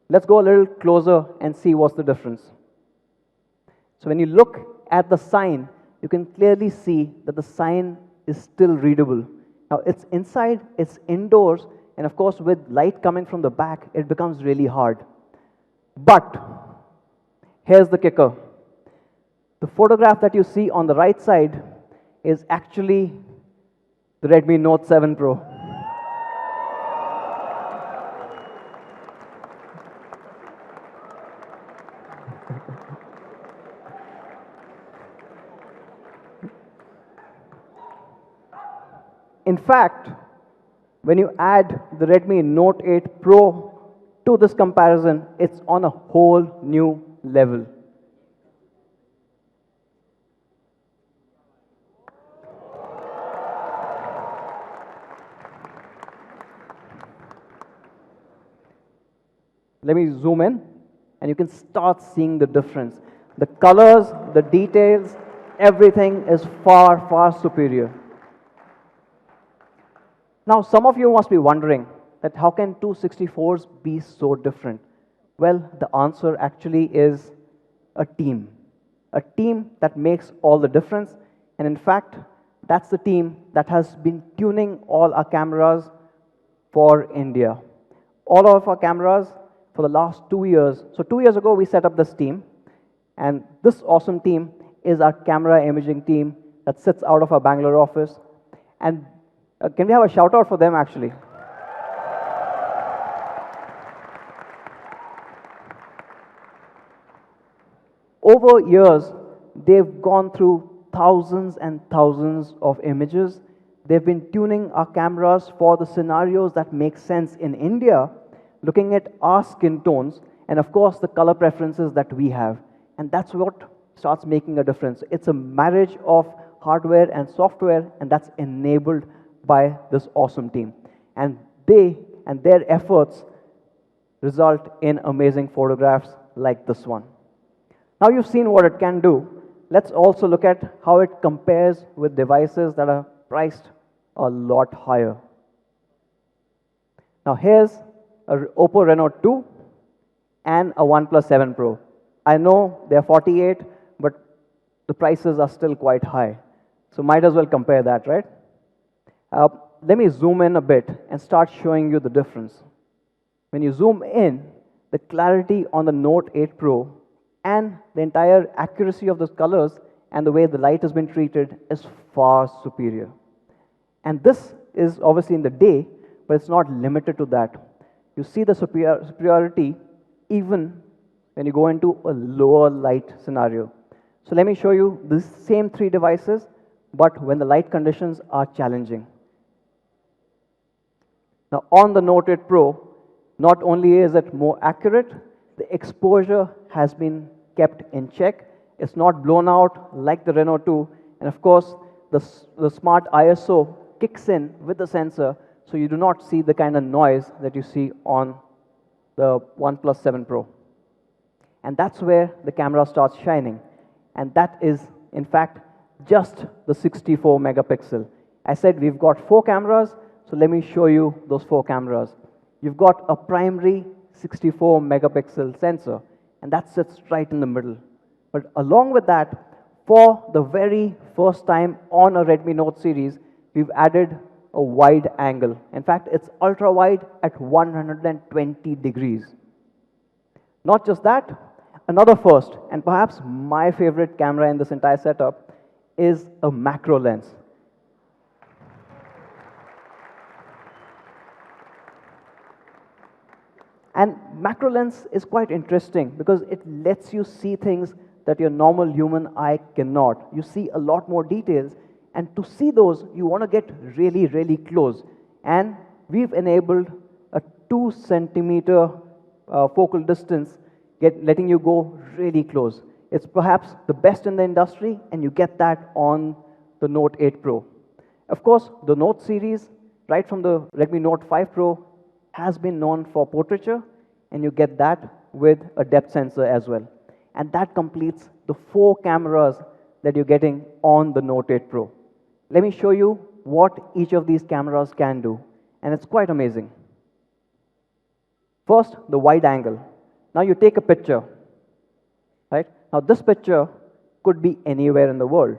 Let's go a little closer and see what's the difference. So when you look at the sign, you can clearly see that the sign is still readable. Now, it's inside, it's indoors, and of course, with light coming from the back, it becomes really hard. But here's the kicker. The photograph that you see on the right side is actually the Redmi Note 7 Pro. In fact, when you add the Redmi Note 8 Pro to this comparison, it's on a whole new level. Let me zoom in, and you can start seeing the difference. The colors, the details, everything is far, far superior. Now, some of you must be wondering that how can two 64s be so different? Well, the answer actually is a team that makes all the difference. And in fact, that's the team that has been tuning all our cameras for India. All of our cameras for the last 2 years. So 2 years ago, we set up this team. And this awesome team is our camera imaging team that sits out of our Bangalore office. And can we have a shout out for them actually? Over years, they've gone through thousands and thousands of images. They've been tuning our cameras for the scenarios that make sense in India, looking at our skin tones, and of course the color preferences that we have. And that's what starts making a difference. It's a marriage of hardware and software, and that's enabled by this awesome team. And they and their efforts result in amazing photographs like this one. Now you've seen what it can do. Let's also look at how it compares with devices that are priced a lot higher. Now here's a Oppo Reno 2 and a OnePlus 7 Pro. I know they're 48, but the prices are still quite high. So might as well compare that, right? Let me zoom in a bit and start showing you the difference. When you zoom in, the clarity on the Note 8 Pro and the entire accuracy of the colors and the way the light has been treated is far superior. And this is obviously in the day, but it's not limited to that. You see the superiority even when you go into a lower light scenario. So let me show you these same three devices, but when the light conditions are challenging. Now on the Note 8 Pro, not only is it more accurate, the exposure has been kept in check. It's not blown out like the Reno 2. And of course, the smart ISO kicks in with the sensor, so you do not see the kind of noise that you see on the OnePlus 7 Pro. And that's where the camera starts shining. And that is, in fact, just the 64 megapixel. I said we've got 4 cameras, so let me show you those 4 cameras. You've got a primary 64 megapixel sensor, and that sits right in the middle. But along with that, for the very first time on a Redmi Note series, we've added a wide angle. In fact, it's ultra wide at 120 degrees. Not just that, another first, and perhaps my favorite camera in this entire setup, is a macro lens. And macro lens is quite interesting because it lets you see things that your normal human eye cannot. You see a lot more details, and to see those, you want to get really, really close. And we've enabled a 2 centimeter focal distance, letting you go really close. It's perhaps the best in the industry, and you get that on the Note 8 Pro. Of course, the Note series, right from the Redmi Note 5 Pro, has been known for portraiture, and you get that with a depth sensor as well. And that completes the 4 cameras that you're getting on the Note 8 Pro. Let me show you what each of these cameras can do, and it's quite amazing. First, the wide angle. Now you take a picture, right? Now this picture could be anywhere in the world.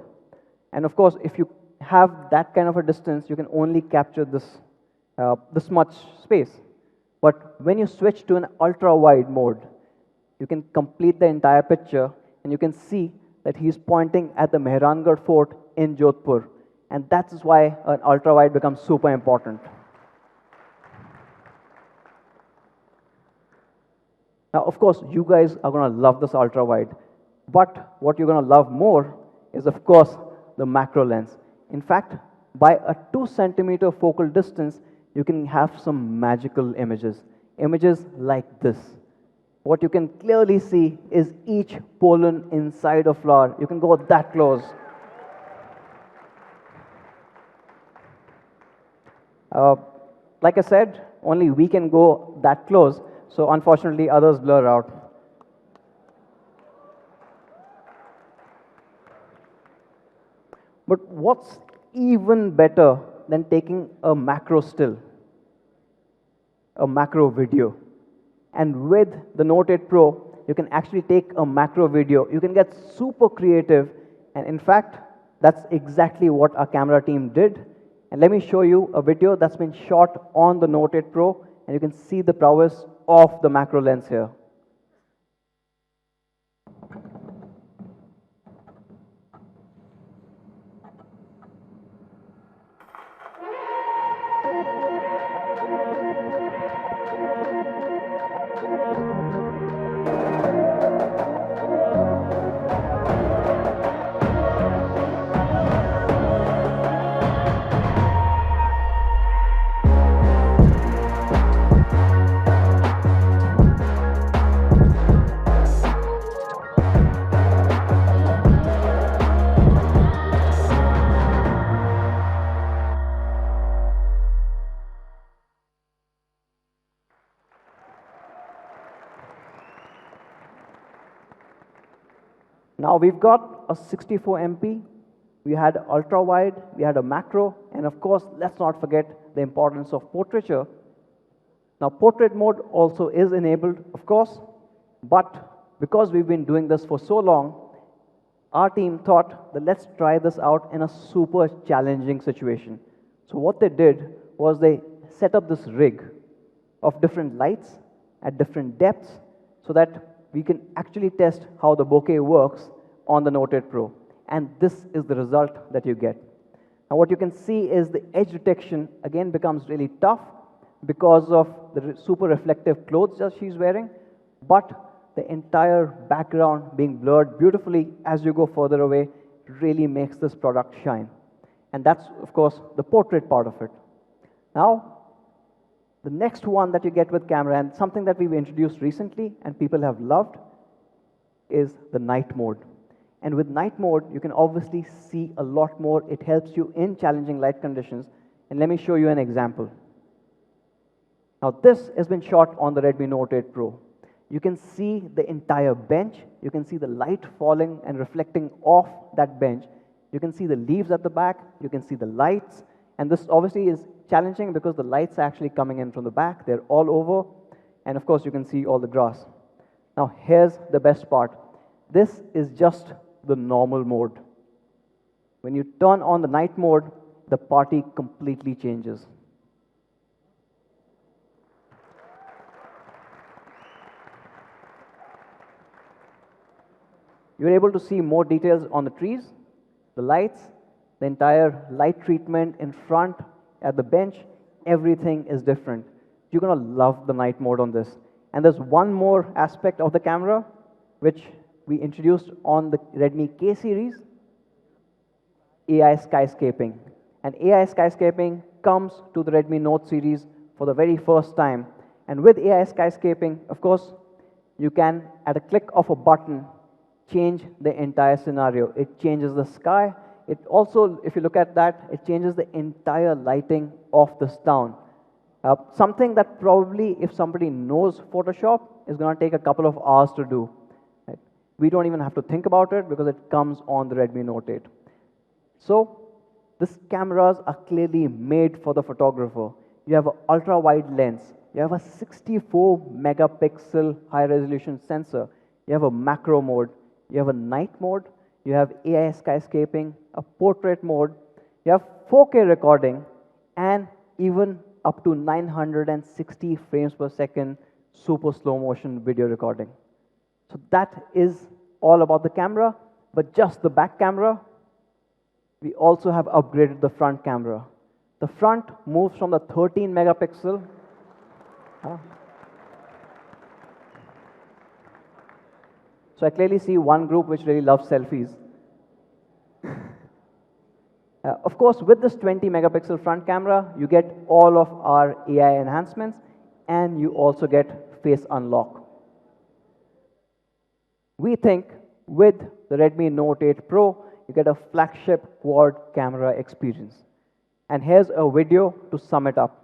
And of course, if you have that kind of a distance, you can only capture this much space. But when you switch to an ultra-wide mode, you can complete the entire picture, and you can see that he's pointing at the Mehrangarh Fort in Jodhpur. And that's why an ultra-wide becomes super important. Now, of course, you guys are going to love this ultra-wide. But what you're going to love more is, of course, the macro lens. In fact, by a 2 centimeter focal distance, you can have some magical images. Images like this. What you can clearly see is each pollen inside a flower. You can go that close. Like I said, only we can go that close, so unfortunately others blur out. But what's even better than taking a macro still, a macro video? And with the Note 8 Pro, you can actually take a macro video. You can get super creative, and in fact, that's exactly what our camera team did. And let me show you a video that's been shot on the Note 8 Pro, and you can see the prowess of the macro lens here. Now we've got a 64 MP, we had ultra wide, we had a macro, and of course, let's not forget the importance of portraiture. Now, portrait mode also is enabled, of course, but because we've been doing this for so long, our team thought that let's try this out in a super challenging situation. So what they did was they set up this rig of different lights at different depths so that we can actually test how the bokeh works on the Note 8 Pro. And this is the result that you get. Now what you can see is the edge detection again becomes really tough because of the super reflective clothes that she's wearing, but the entire background being blurred beautifully as you go further away really makes this product shine. And that's, of course, the portrait part of it. Now, the next one that you get with camera, and something that we've introduced recently and people have loved, is the night mode. And with night mode, you can obviously see a lot more. It helps you in challenging light conditions. And let me show you an example. Now, this has been shot on the Redmi Note 8 Pro. You can see the entire bench. You can see the light falling and reflecting off that bench. You can see the leaves at the back. You can see the lights. And this obviously is challenging because the lights are actually coming in from the back. They're all over. And of course, you can see all the grass. Now, here's the best part. This is just the normal mode. When you turn on the night mode, the party completely changes. You're able to see more details on the trees, the lights, the entire light treatment in front, at the bench, everything is different. You're going to love the night mode on this. And there's one more aspect of the camera, which we introduced on the Redmi K series, AI skyscaping. And AI skyscaping comes to the Redmi Note series for the very first time. And with AI skyscaping, of course, you can, at a click of a button, change the entire scenario. It changes the sky. It also, if you look at that, it changes the entire lighting of this town. Something that probably, if somebody knows Photoshop, is going to take a couple of hours to do. Right? We don't even have to think about it because it comes on the Redmi Note 8. So, these cameras are clearly made for the photographer. You have an ultra-wide lens. You have a 64 megapixel high-resolution sensor. You have a macro mode. You have a night mode. You have AI skyscaping, a portrait mode. You have 4K recording, and even up to 960 frames per second super slow motion video recording. So that is all about the camera, but just the back camera. We also have upgraded the front camera. The front moves from the 13 megapixel. So I clearly see one group which really loves selfies. Of course, with this 20 megapixel front camera, you get all of our AI enhancements, and you also get face unlock. We think with the Redmi Note 8 Pro, you get a flagship quad camera experience. And here's a video to sum it up.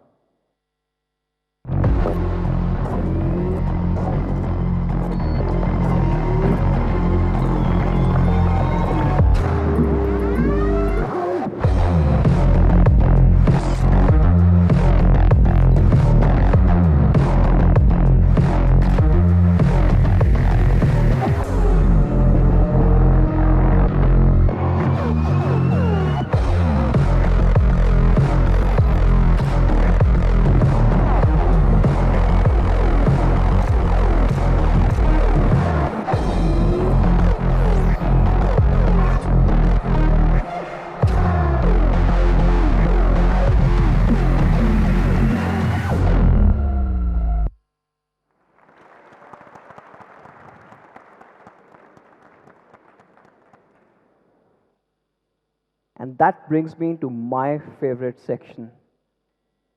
And that brings me to my favorite section,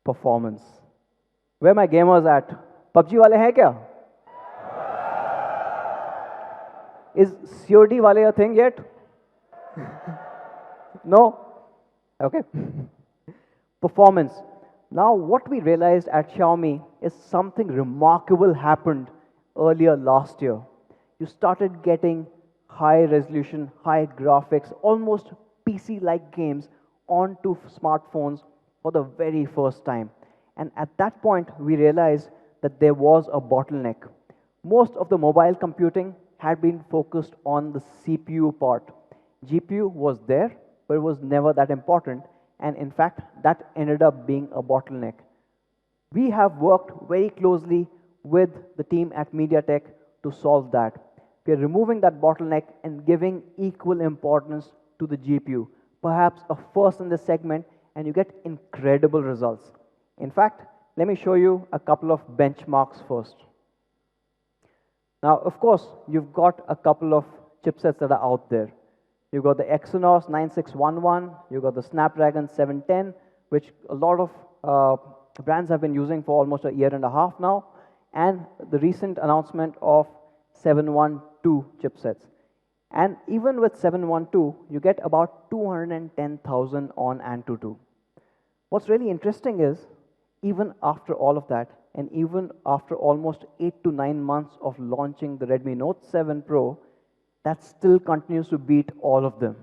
performance. Where my gamers at? PUBG wale hai kya? Is COD wale a thing yet? No? Okay. Performance. Now, what we realized at Xiaomi is something remarkable happened earlier last year. You started getting high resolution, high graphics, almost PC-like games onto smartphones for the very first time. And at that point, we realized that there was a bottleneck. Most of the mobile computing had been focused on the CPU part. GPU was there, but it was never that important. And in fact, that ended up being a bottleneck. We have worked very closely with the team at MediaTek to solve that. We are removing that bottleneck and giving equal importance to the GPU, perhaps a first in this segment, and you get incredible results. In fact, let me show you a couple of benchmarks first. Now, of course, you've got a couple of chipsets that are out there. You've got the Exynos 9611, you've got the Snapdragon 710, which a lot of brands have been using for almost a year and a half now, and the recent announcement of 712 chipsets. And even with 712, you get about 210,000 on Antutu. What's really interesting is, even after all of that, and even after almost 8 to 9 months of launching the Redmi Note 7 Pro, that still continues to beat all of them.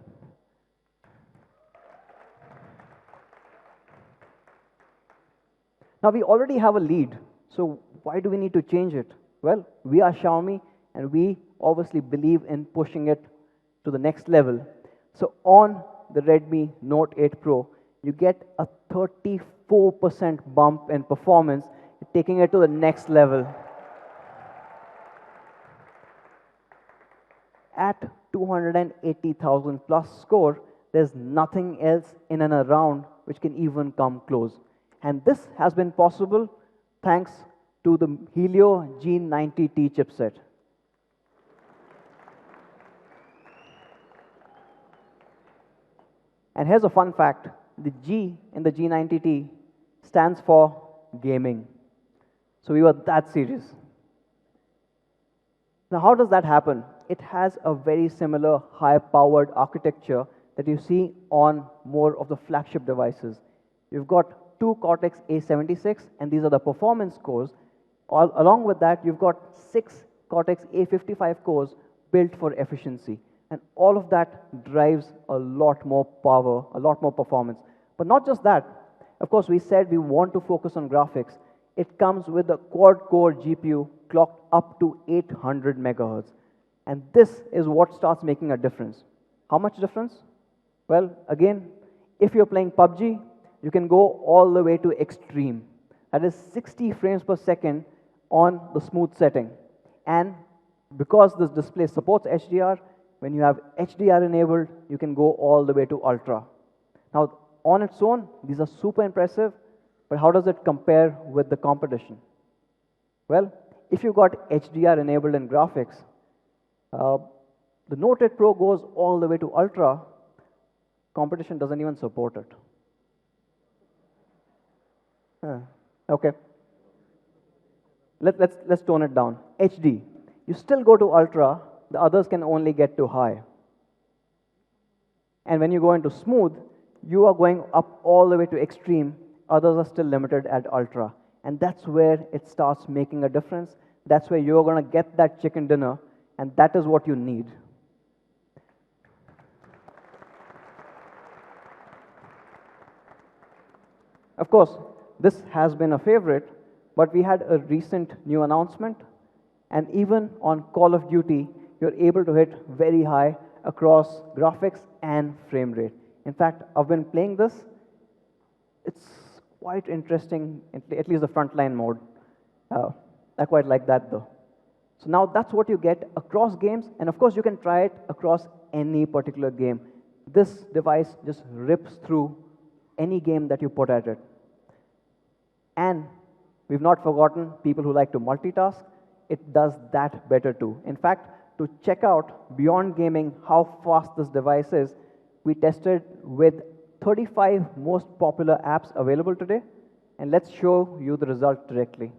Now, we already have a lead, so why do we need to change it? Well, we are Xiaomi, and we obviously believe in pushing it to the next level. So on the Redmi Note 8 Pro, you get a 34% bump in performance, taking it to the next level. At 280,000 plus score, there's nothing else in and around which can even come close. And this has been possible thanks to the Helio G90T chipset. And here's a fun fact. The G in the G90T stands for gaming. So we were that serious. Now, how does that happen? It has a very similar high-powered architecture that you see on more of the flagship devices. You've got 2 Cortex A76, and these are the performance cores. Along with that, you've got 6 Cortex A55 cores built for efficiency. And all of that drives a lot more power, a lot more performance. But not just that. Of course, we said we want to focus on graphics. It comes with a quad-core GPU clocked up to 800 megahertz. And this is what starts making a difference. How much difference? Well, again, if you're playing PUBG, you can go all the way to extreme. That is 60 frames per second on the smooth setting. And because this display supports HDR, when you have HDR enabled, you can go all the way to ultra. Now, on its own, these are super impressive, but how does it compare with the competition? Well, if you got HDR enabled in graphics, the Note 8 Pro goes all the way to ultra. Competition doesn't even support it. Okay. Let's tone it down. HD. You still go to ultra. The others can only get to high. And when you go into smooth, you are going up all the way to extreme. Others are still limited at ultra. And that's where it starts making a difference. That's where you're going to get that chicken dinner, and that is what you need. Of course, this has been a favorite, but we had a recent new announcement, and even on Call of Duty, you're able to hit very high across graphics and frame rate. In fact, I've been playing this. It's quite interesting, at least the frontline mode. I quite like that though. So now that's what you get across games, and of course you can try it across any particular game. This device just rips through any game that you put at it. And we've not forgotten people who like to multitask. It does that better too. In fact, to check out beyond gaming how fast this device is, we tested with 35 most popular apps available today, and let's show you the result directly.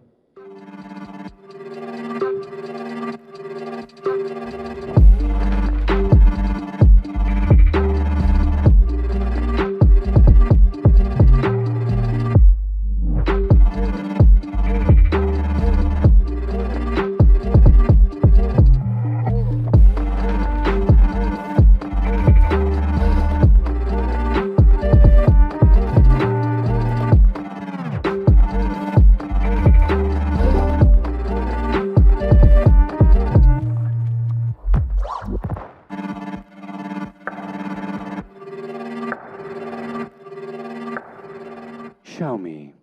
Xiaomi.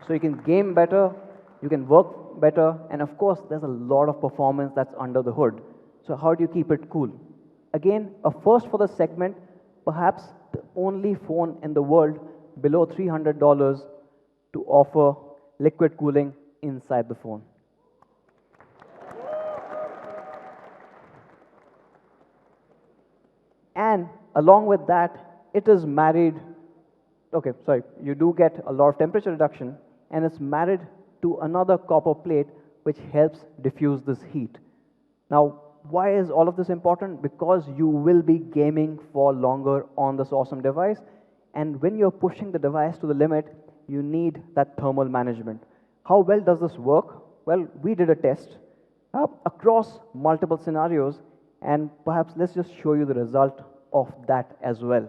So you can game better, you can work better, and of course, there's a lot of performance that's under the hood. So how do you keep it cool? Again, a first for the segment, perhaps the only phone in the world below $300 to offer liquid cooling inside the phone. And along with that, it is married, okay, sorry, you do get a lot of temperature reduction, and it's married to another copper plate which helps diffuse this heat. Now, why is all of this important? Because you will be gaming for longer on this awesome device, and when you're pushing the device to the limit, you need that thermal management. How well does this work? Well, we did a test across multiple scenarios, and perhaps let's just show you the result of that as well.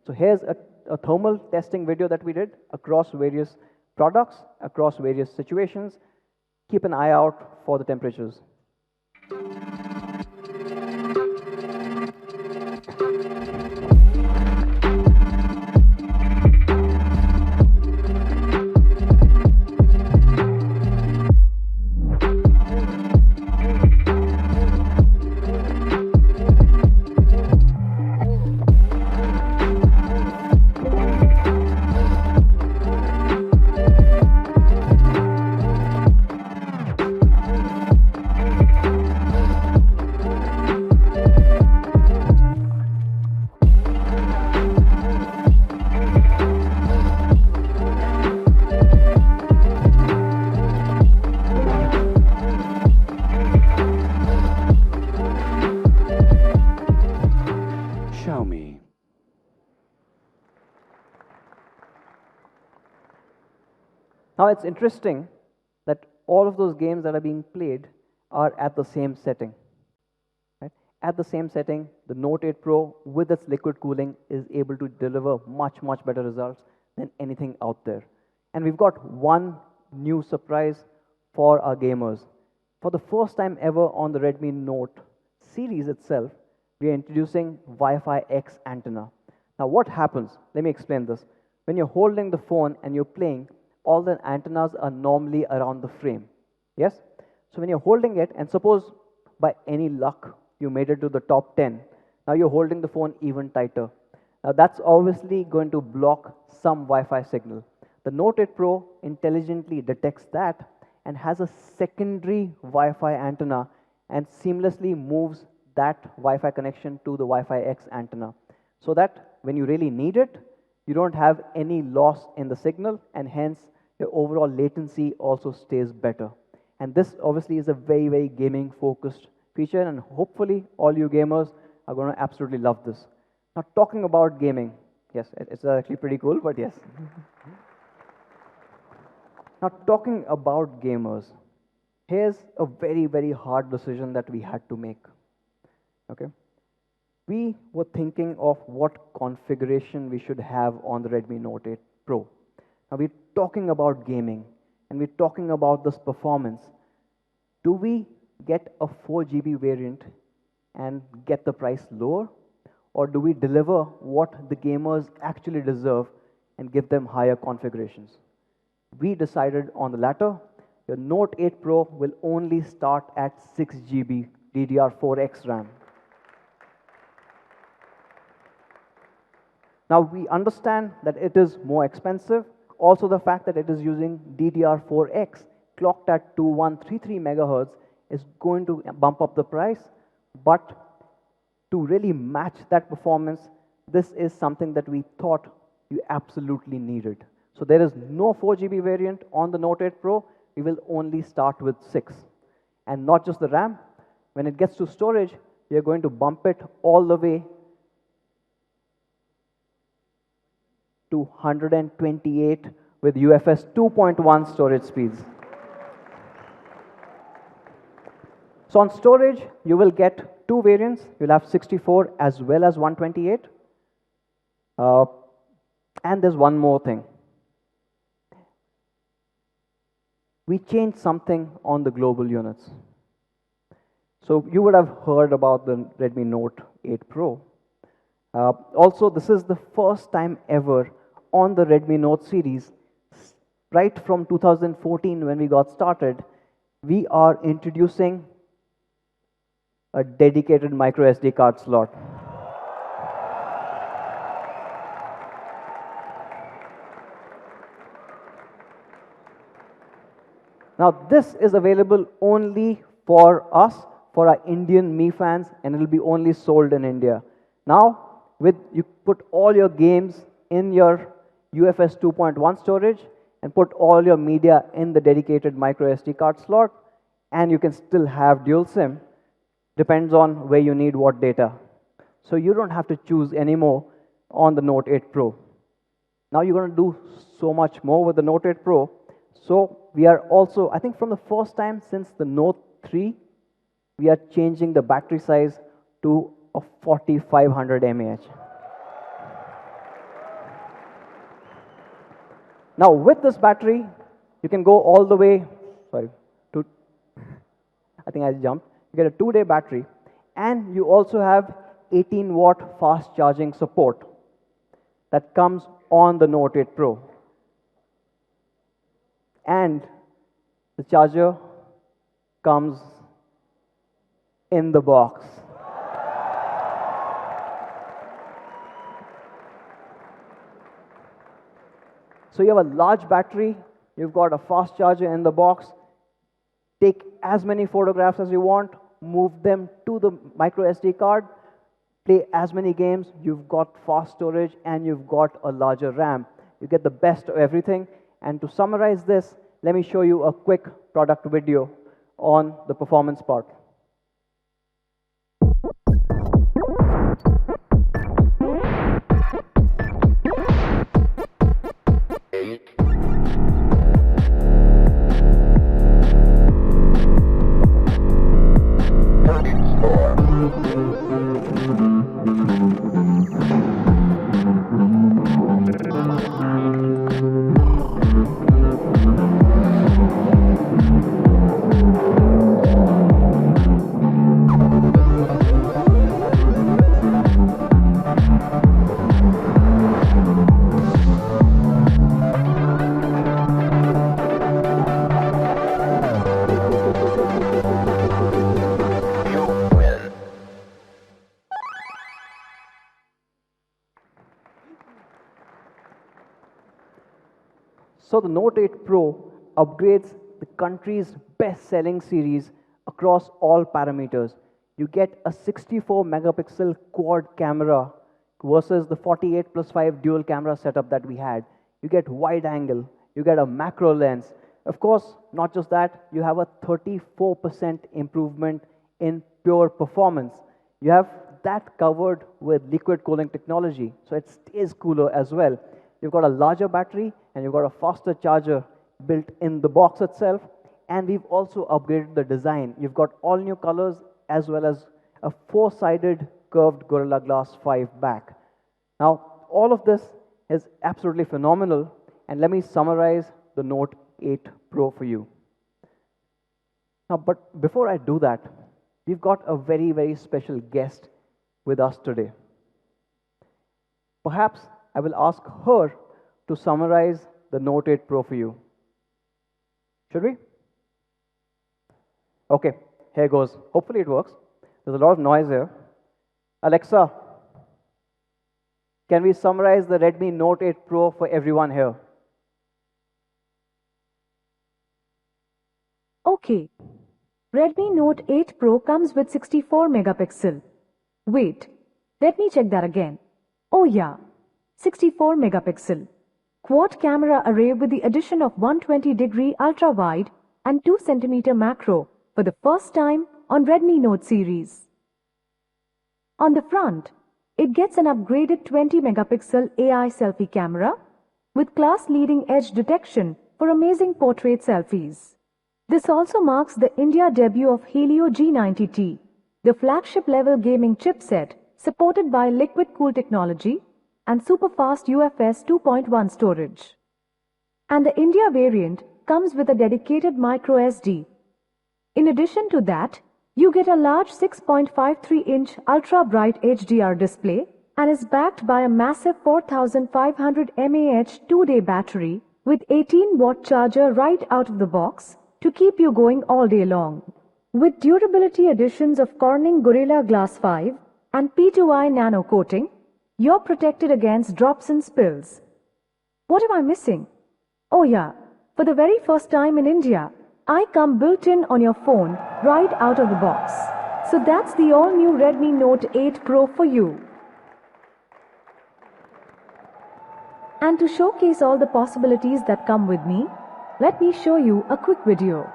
So here's a thermal testing video that we did across various products, across various situations. Keep an eye out for the temperatures. Xiaomi. Now it's interesting that all of those games that are being played are at the same setting. Right? At the same setting, the Note 8 Pro with its liquid cooling is able to deliver much, much better results than anything out there. And we've got one new surprise for our gamers. For the first time ever on the Redmi Note series itself, we are introducing Wi-Fi X antenna. Now what happens? Let me explain this. When you're holding the phone and you're playing, all the antennas are normally around the frame. Yes? So when you're holding it, and suppose by any luck you made it to the top 10, now you're holding the phone even tighter. Now that's obviously going to block some Wi-Fi signal. The Note 8 Pro intelligently detects that and has a secondary Wi-Fi antenna and seamlessly moves that Wi-Fi connection to the Wi-Fi X antenna, so that when you really need it, you don't have any loss in the signal, and hence your overall latency also stays better. And this obviously is a very, very gaming focused feature, and hopefully all you gamers are going to absolutely love this. Now talking about gaming, yes, it's actually pretty cool, but yes. Now talking about gamers, here's a very, very hard decision that we had to make. Okay, we were thinking of what configuration we should have on the Redmi Note 8 Pro. Now we're talking about gaming and we're talking about this performance. Do we get a 4 GB variant and get the price lower, or do we deliver what the gamers actually deserve and give them higher configurations? We decided on the latter. Your Note 8 Pro will only start at 6 GB DDR4X RAM. Now we understand that it is more expensive. Also the fact that it is using DDR4X clocked at 2133 megahertz is going to bump up the price. But to really match that performance, this is something that we thought you absolutely needed. So there is no 4 GB variant on the Note 8 Pro. We will only start with 6. And not just the RAM. When it gets to storage, we are going to bump it all the way to 128 with UFS 2.1 storage speeds. So on storage, you will get two variants. You'll have 64 as well as 128. And there's one more thing. We changed something on the global units. So you would have heard about the Redmi Note 8 Pro. Also, this is the first time ever on the Redmi Note series, right from 2014 when we got started, we are introducing a dedicated micro SD card slot. Now, this is available only for us, for our Indian Mi fans, and it will be only sold in India. Now, you put all your games in your UFS 2.1 storage and put all your media in the dedicated micro SD card slot, and you can still have dual SIM. Depends on where you need what data. So you don't have to choose anymore on the Note 8 Pro. Now you're going to do so much more with the Note 8 Pro. So we are also, I think from the first time since the Note 3, we are changing the battery size to a 4500 mAh. Now with this battery, you can go all the way, sorry, I think I jumped. You get a 2-day battery, and you also have 18-watt fast charging support that comes on the Note 8 Pro. And the charger comes in the box. So you have a large battery, you've got a fast charger in the box. Take as many photographs as you want, move them to the micro SD card, play as many games, you've got fast storage, and you've got a larger RAM. You get the best of everything. And to summarize this, let me show you a quick product video on the performance part. So the Note 8 Pro upgrades the country's best-selling series across all parameters. You get a 64 megapixel quad camera versus the 48 plus 5 dual camera setup that we had. You get wide angle, you get a macro lens. Of course, not just that, you have a 34% improvement in pure performance. You have that covered with liquid cooling technology, so it stays cooler as well. You've got a larger battery and you've got a faster charger built in the box itself. And we've also upgraded the design. You've got all new colors as well as a 4-sided curved Gorilla Glass 5 back. Now, all of this is absolutely phenomenal. And let me summarize the Note 8 Pro for you. Now, but before I do that, we've got a very, very special guest with us today. Perhaps I will ask her to summarize the Note 8 Pro for you. Should we? Okay, here goes. Hopefully it works. There's a lot of noise here. Alexa, can we summarize the Redmi Note 8 Pro for everyone here? Okay. Redmi Note 8 Pro comes with 64 megapixel. Wait, let me check that again. Oh yeah, 64 megapixel. Quad camera array with the addition of 120-degree ultra-wide and 2 cm macro for the first time on Redmi Note series. On the front, it gets an upgraded 20-megapixel AI selfie camera with class-leading edge detection for amazing portrait selfies. This also marks the India debut of Helio G90T, the flagship-level gaming chipset supported by liquid-cooled technology and super-fast UFS 2.1 storage. And the India variant comes with a dedicated micro SD. In addition to that, you get a large 6.53-inch ultra-bright HDR display and is backed by a massive 4500 mAh 2-day battery with 18-watt charger right out of the box to keep you going all day long. With durability additions of Corning Gorilla Glass 5 and P2I nano coating, you're protected against drops and spills. What am I missing? Oh yeah, for the very first time in India, I come built-in on your phone right out of the box. So that's the all-new Redmi Note 8 Pro for you. And to showcase all the possibilities that come with me, let me show you a quick video.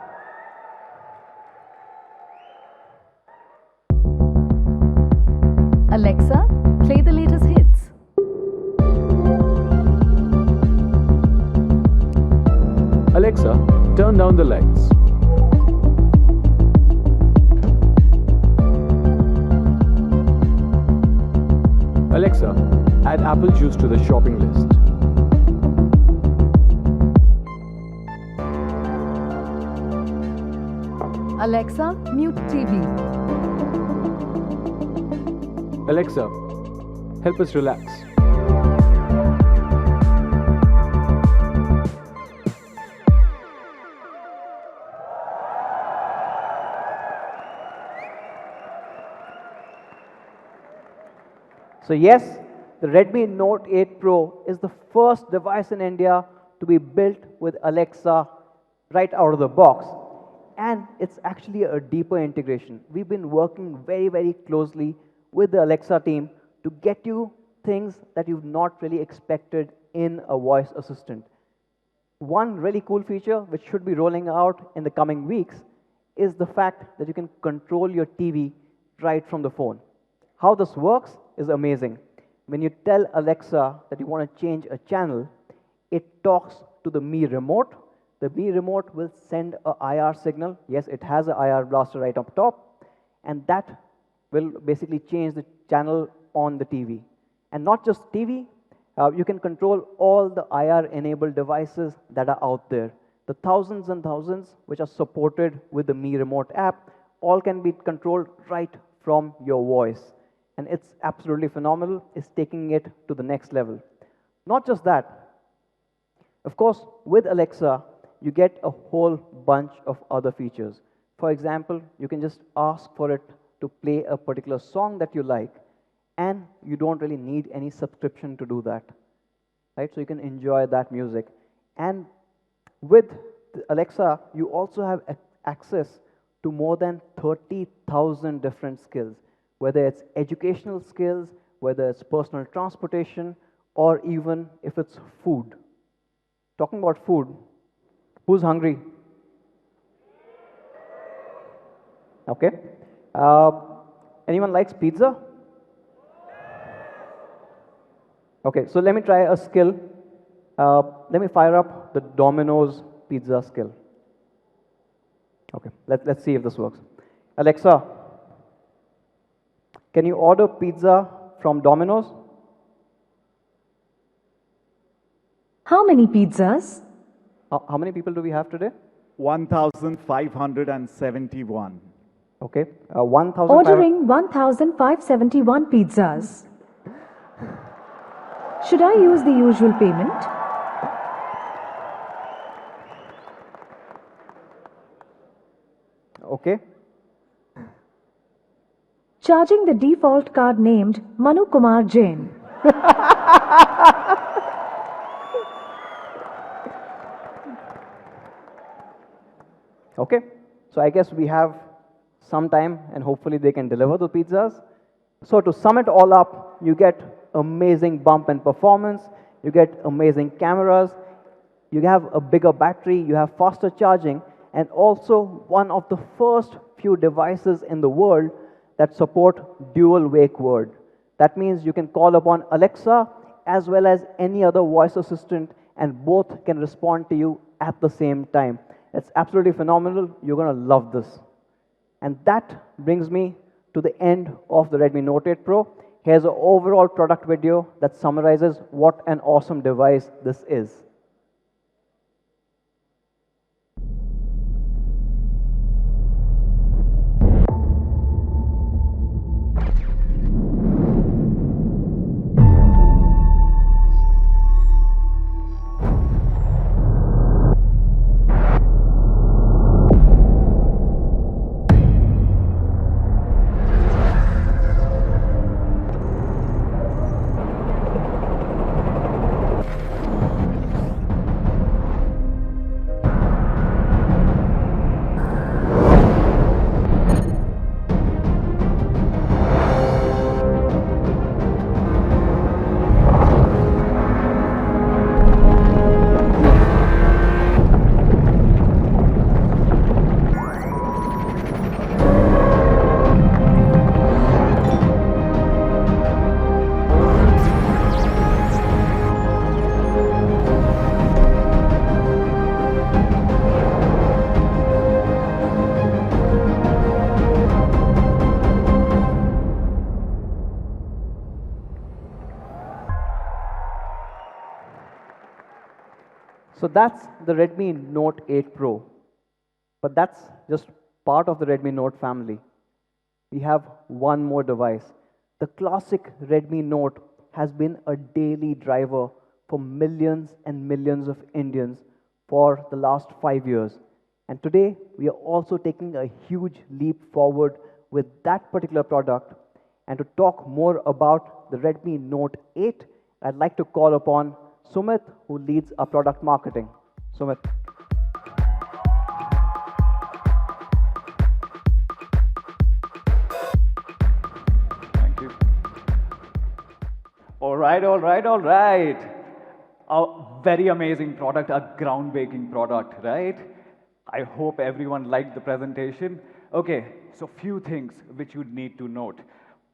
Alexa, play the latest hits. Alexa, turn down the lights. Alexa, add apple juice to the shopping list. Alexa, mute TV. Alexa, help us relax. So yes, the Redmi Note 8 Pro is the first device in India to be built with Alexa right out of the box. And it's actually a deeper integration. We've been working very, very closely with the Alexa team to get you things that you've not really expected in a voice assistant. One really cool feature which should be rolling out in the coming weeks is the fact that you can control your TV right from the phone. How this works is amazing. When you tell Alexa that you want to change a channel, it talks to the Mi remote. The Mi remote will send a IR signal. Yes, it has an IR blaster right up top, and that will basically change the channel on the TV. And not just TV, you can control all the IR-enabled devices that are out there. The thousands and thousands which are supported with the Mi Remote app, all can be controlled right from your voice. And it's absolutely phenomenal. It's taking it to the next level. Not just that. Of course, with Alexa, you get a whole bunch of other features. For example, you can just ask for it to play a particular song that you like, and you don't really need any subscription to do that, right? So you can enjoy that music. And with Alexa, you also have access to more than 30,000 different skills, whether it's educational skills, whether it's personal transportation, or even if it's food. Talking about food, who's hungry? Okay. Anyone likes pizza? Okay, so let me try a skill. Let me fire up the Domino's pizza skill. Okay, let's see if this works. Alexa, can you order pizza from Domino's? How many pizzas? How many people do we have today? 1,571. Okay, 1,500. Ordering 1,571 pizzas. Should I use the usual payment? Okay. Charging the default card named Manu Kumar Jain. Okay, so I guess we have some time and hopefully they can deliver the pizzas. So to sum it all up, you get amazing bump and performance, you get amazing cameras, you have a bigger battery, you have faster charging, and also one of the first few devices in the world that support dual wake word. That means you can call upon Alexa as well as any other voice assistant, and both can respond to you at the same time. It's absolutely phenomenal. You're going to love this. And that brings me to the end of the Redmi Note 8 Pro. Here's an overall product video that summarizes what an awesome device this is. So that's the Redmi Note 8 Pro. But that's just part of the Redmi Note family. We have one more device. The classic Redmi Note has been a daily driver for millions and millions of Indians for the last 5 years. And today, we are also taking a huge leap forward with that particular product. And to talk more about the Redmi Note 8, I'd like to call upon Sumit, who leads our product marketing. Sumit. Thank you. All right, all right, all right. A very amazing product, a groundbreaking product, right? I hope everyone liked the presentation. Okay, so few things which you need to note.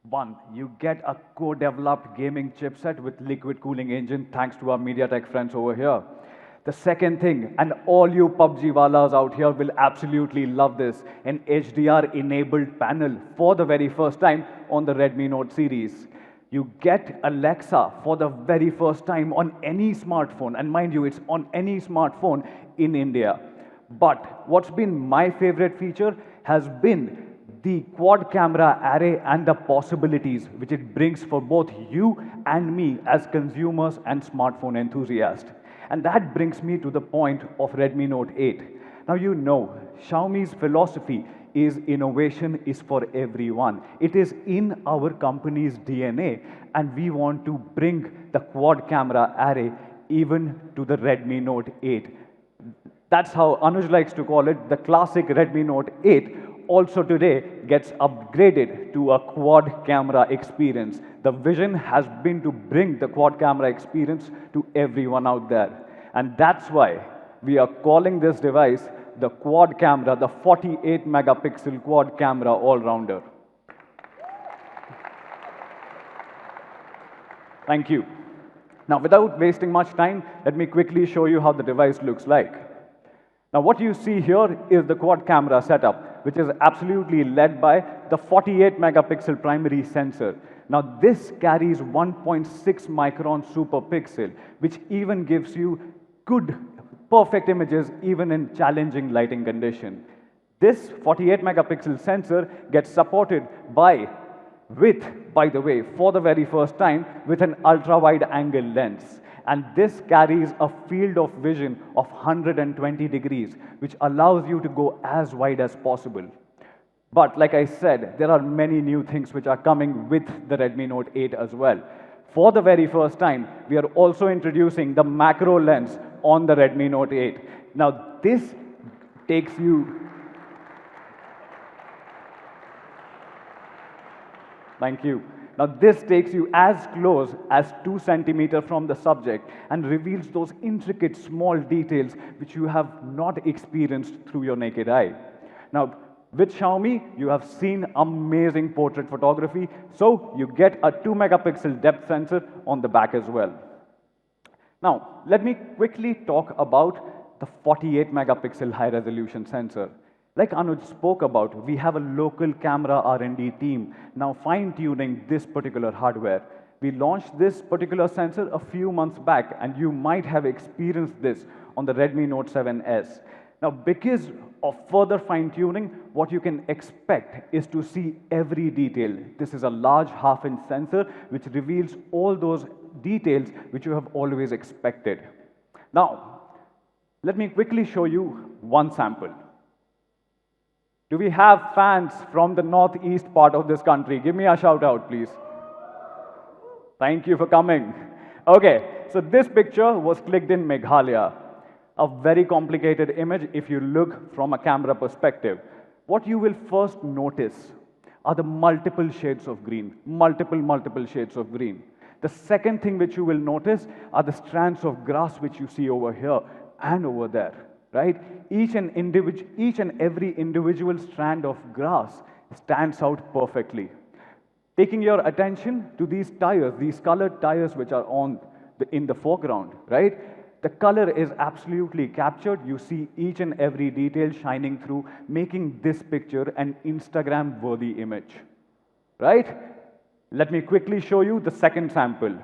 One, you get a co-developed gaming chipset with liquid cooling engine thanks to our MediaTek friends over here. The second thing, and all you PUBG walas out here will absolutely love this, an HDR-enabled panel for the very first time on the Redmi Note series. You get Alexa for the very first time on any smartphone, and mind you, it's on any smartphone in India. But what's been my favorite feature has been the quad camera array and the possibilities which it brings for both you and me as consumers and smartphone enthusiasts. And that brings me to the point of Redmi Note 8. Now you know, Xiaomi's philosophy is innovation is for everyone. It is in our company's DNA, and we want to bring the quad camera array even to the Redmi Note 8. That's how Anuj likes to call it, the classic Redmi Note 8 also today gets upgraded to a quad camera experience. The vision has been to bring the quad camera experience to everyone out there. And that's why we are calling this device the quad camera, the 48 megapixel quad camera all-rounder. Thank you. Now, without wasting much time, let me quickly show you how the device looks like. Now, what you see here is the quad camera setup, which is absolutely led by the 48 megapixel primary sensor. Now, this carries 1.6 micron super pixel, which even gives you good, perfect images even in challenging lighting condition. This 48 megapixel sensor gets supported by the way, for the very first time, with an ultra-wide angle lens. And this carries a field of vision of 120 degrees, which allows you to go as wide as possible. But like I said, there are many new things which are coming with the Redmi Note 8 as well. For the very first time, we are also introducing the macro lens on the Redmi Note 8. Now, this takes you... Thank you. Now, this takes you as close as 2 centimeters from the subject and reveals those intricate small details which you have not experienced through your naked eye. Now, with Xiaomi, you have seen amazing portrait photography, so you get a 2 megapixel depth sensor on the back as well. Now, let me quickly talk about the 48 megapixel high resolution sensor. Like Anuj spoke about, we have a local camera R&D team now fine-tuning this particular hardware. We launched this particular sensor a few months back, and you might have experienced this on the Redmi Note 7S. Now, because of further fine-tuning, what you can expect is to see every detail. This is a large half-inch sensor which reveals all those details which you have always expected. Now, let me quickly show you one sample. Do we have fans from the northeast part of this country? Give me a shout out, please. Thank you for coming. Okay, so this picture was clicked in Meghalaya. A very complicated image if you look from a camera perspective. What you will first notice are the multiple shades of green, multiple shades of green. The second thing which you will notice are the strands of grass which you see over here and over there. Right? Each and every individual strand of grass stands out perfectly. Taking your attention to these tires, these colored tires which are in the foreground, right? The color is absolutely captured. You see each and every detail shining through, making this picture an Instagram-worthy image, right? Let me quickly show you the second sample.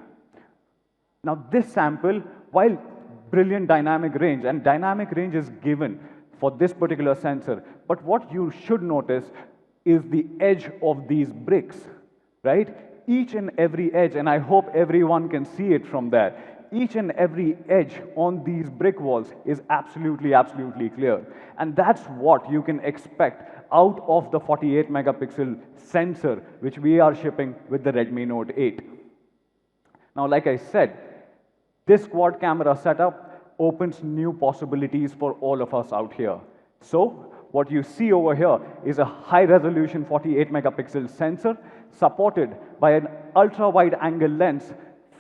Now, this sample, while brilliant dynamic range, and dynamic range is given for this particular sensor. But what you should notice is the edge of these bricks, right? Each and every edge, and I hope everyone can see it from there, each and every edge on these brick walls is absolutely, absolutely clear. And that's what you can expect out of the 48 megapixel sensor, which we are shipping with the Redmi Note 8. Now, like I said, this quad camera setup opens new possibilities for all of us out here. So, what you see over here is a high-resolution 48 megapixel sensor supported by an ultra-wide angle lens,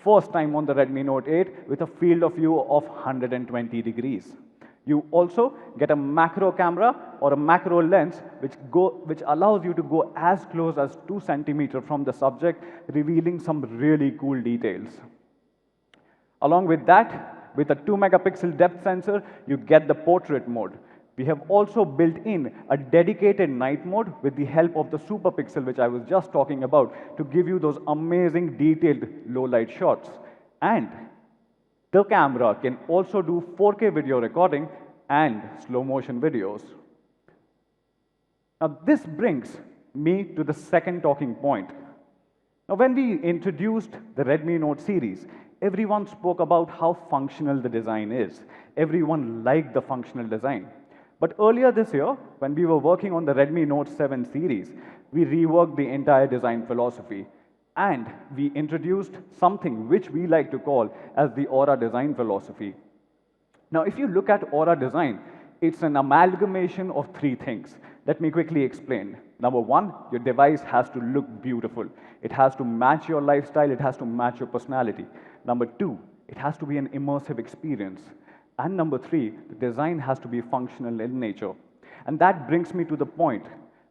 first time on the Redmi Note 8 with a field of view of 120 degrees. You also get a macro camera or a macro lens which allows you to go as close as 2 centimeters from the subject, revealing some really cool details. Along with that, with a 2 megapixel depth sensor, you get the portrait mode. We have also built in a dedicated night mode with the help of the super pixel, which I was just talking about, to give you those amazing detailed low light shots. And the camera can also do 4K video recording and slow motion videos. Now, this brings me to the second talking point. Now, when we introduced the Redmi Note series, everyone spoke about how functional the design is. Everyone liked the functional design. But earlier this year, when we were working on the Redmi Note 7 series, we reworked the entire design philosophy. And we introduced something which we like to call as the Aura design philosophy. Now, if you look at Aura design, it's an amalgamation of 3 things. Let me quickly explain. Number 1, your device has to look beautiful. It has to match your lifestyle. It has to match your personality. Number 2, it has to be an immersive experience. And number 3, the design has to be functional in nature. And that brings me to the point.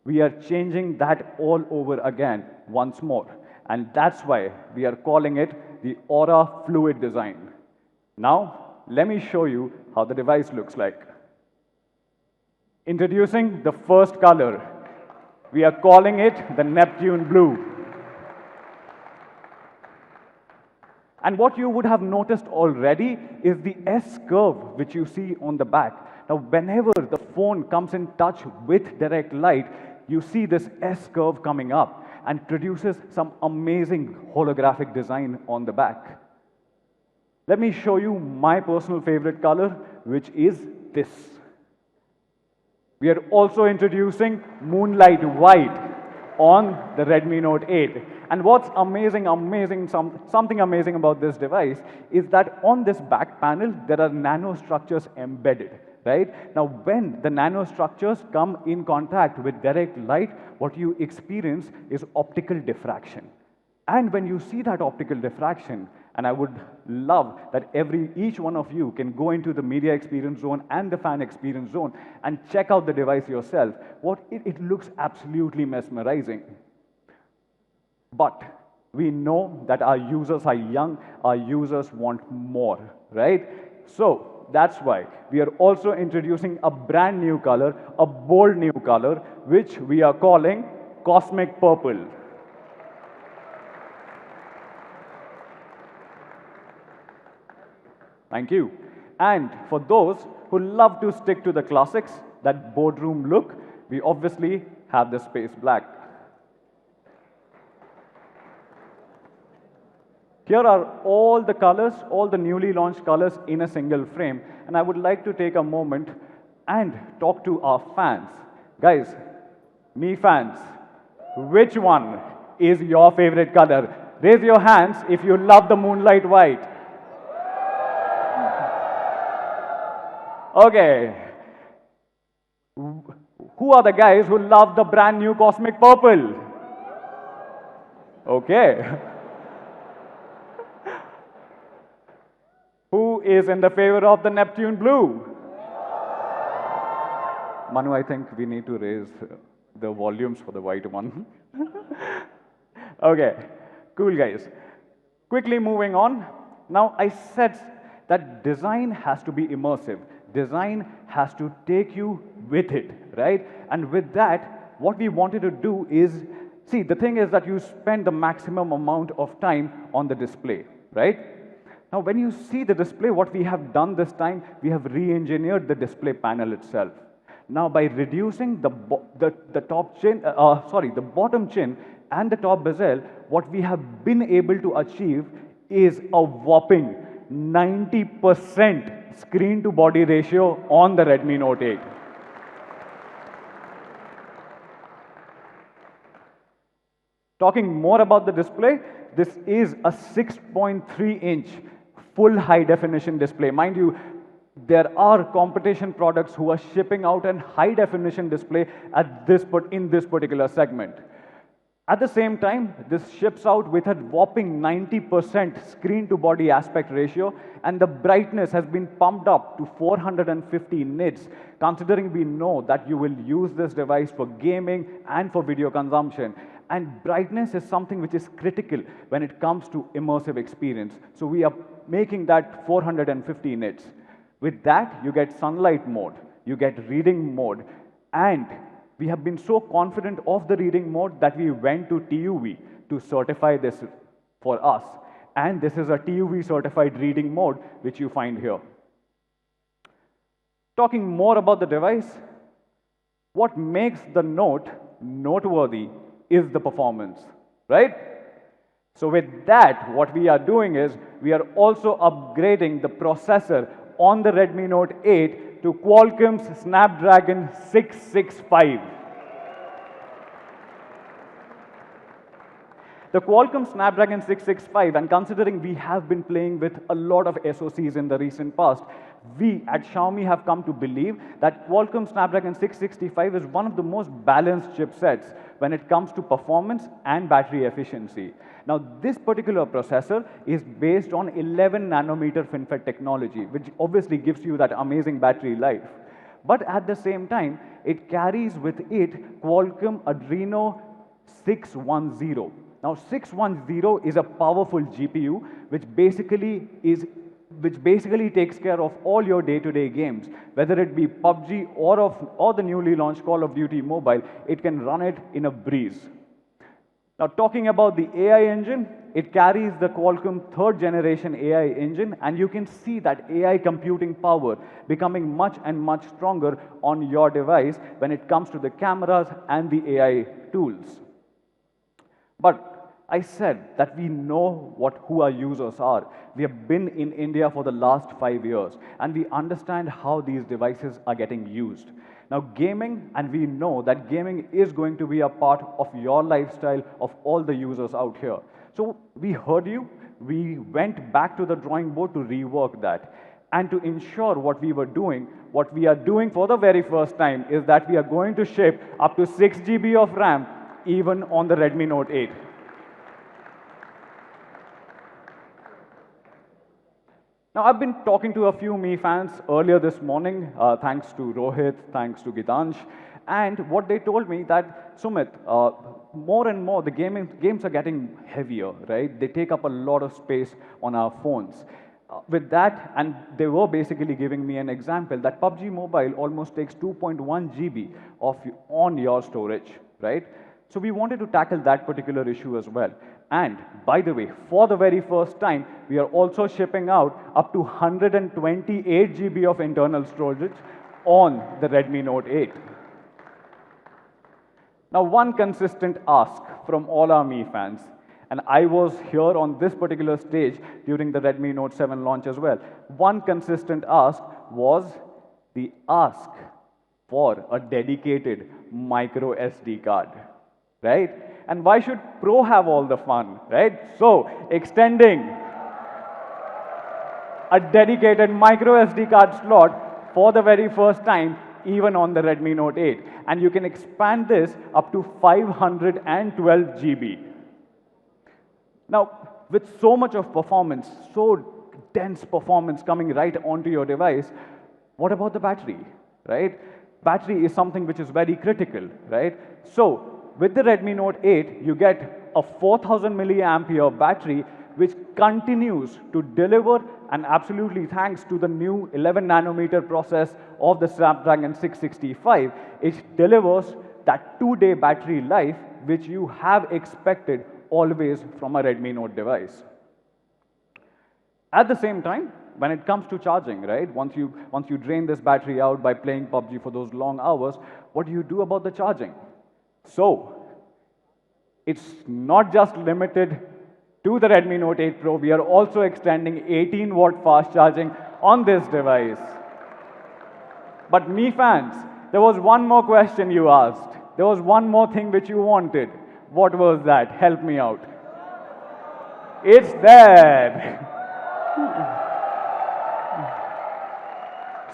We are changing that all over again once more. And that's why we are calling it the Aura Fluid design. Now, let me show you how the device looks like. Introducing the first color. We are calling it the Neptune Blue. And what you would have noticed already is the S curve which you see on the back. Now, whenever the phone comes in touch with direct light, you see this S curve coming up and produces some amazing holographic design on the back. Let me show you my personal favorite color, which is this. We are also introducing Moonlight White on the Redmi Note 8. And what's amazing about this device is that on this back panel, there are nanostructures embedded, right? Now, when the nanostructures come in contact with direct light, what you experience is optical diffraction. And when you see that optical diffraction, and I would love that each one of you can go into the media experience zone and the fan experience zone and check out the device yourself. It looks absolutely mesmerizing. But we know that our users are young, our users want more, right? So that's why we are also introducing a brand new color, a bold new color, which we are calling Cosmic Purple. Thank you. And for those who love to stick to the classics, that boardroom look, we obviously have the space black. Here are all the colors, all the newly launched colors in a single frame. And I would like to take a moment and talk to our fans. Guys, me fans, which one is your favorite color? Raise your hands if you love the Moonlight White. Okay. Who are the guys who love the brand new Cosmic Purple? Okay. Who is in the favor of the Neptune Blue? Manu, I think we need to raise the volumes for the white one. Okay, cool guys. Quickly moving on. Now, I said that design has to be immersive. Design has to take you with it, right? And with that, what we wanted to do is, the thing is that you spend the maximum amount of time on the display, right? Now, when you see the display, what we have done this time, we have re-engineered the display panel itself. Now, by reducing the the bottom chin and the top bezel, what we have been able to achieve is a whopping 90% screen to body ratio on the Redmi Note 8. Talking more about the display, this is a 6.3-inch full high definition display. Mind you, there are competition products who are shipping out a high definition display in this particular segment. At the same time, this ships out with a whopping 90% screen to body aspect ratio, and the brightness has been pumped up to 450 nits, considering we know that you will use this device for gaming and for video consumption. And brightness is something which is critical when it comes to immersive experience. So we are making that 450 nits. With that, you get sunlight mode, you get reading mode, and we have been so confident of the reading mode that we went to TUV to certify this for us. And this is a TUV certified reading mode, which you find here. Talking more about the device, what makes the Note noteworthy is the performance, right? So with that, what we are doing is we are also upgrading the processor on the Redmi Note 8 to Qualcomm's Snapdragon 665. The Qualcomm Snapdragon 665, and considering we have been playing with a lot of SoCs in the recent past, we at Xiaomi have come to believe that Qualcomm Snapdragon 665 is one of the most balanced chipsets when it comes to performance and battery efficiency. Now, this particular processor is based on 11 nanometer FinFET technology, which obviously gives you that amazing battery life. But at the same time, it carries with it Qualcomm Adreno 610. Now, 610 is a powerful GPU, which basically takes care of all your day-to-day games. Whether it be PUBG or the newly launched Call of Duty Mobile, it can run it in a breeze. Now, talking about the AI engine, it carries the Qualcomm 3rd generation AI engine, and you can see that AI computing power becoming much and much stronger on your device when it comes to the cameras and the AI tools. But I said that we know who our users are. We have been in India for the last 5 years, and we understand how these devices are getting used. Now, gaming, and we know that gaming is going to be a part of your lifestyle of all the users out here. So we heard you. We went back to the drawing board to rework that. And to ensure what we are doing for the very first time is that we are going to ship up to 6 GB of RAM even on the Redmi Note 8. Now, I've been talking to a few Mi fans earlier this morning, thanks to Rohit, thanks to Gitansh, and what they told me that, Sumit, more and more the games are getting heavier, right? They take up a lot of space on our phones. With that, and they were basically giving me an example that PUBG Mobile almost takes 2.1 GB on your storage, right? So we wanted to tackle that particular issue as well. And by the way, for the very first time, we are also shipping out up to 128 GB of internal storage on the Redmi Note 8. Now, one consistent ask from all our Mi fans, and I was here on this particular stage during the Redmi Note 7 launch as well. One consistent ask was the ask for a dedicated micro SD card, right? And why should Pro have all the fun, right? So, extending a dedicated micro SD card slot for the very first time, even on the Redmi Note 8. And you can expand this up to 512 GB. Now, with so much of performance, so dense performance coming right onto your device, what about the battery, right? Battery is something which is very critical, right? So, with the Redmi Note 8, you get a 4000 milliampere battery which continues to deliver, and absolutely thanks to the new 11 nanometer process of the Snapdragon 665, it delivers that 2-day battery life which you have expected always from a Redmi Note device. At the same time, when it comes to charging, right, once you drain this battery out by playing PUBG for those long hours, what do you do about the charging? So, it's not just limited to the Redmi Note 8 Pro. We are also extending 18-watt fast charging on this device. But me fans, there was one more question you asked. There was one more thing which you wanted. What was that? Help me out. It's there.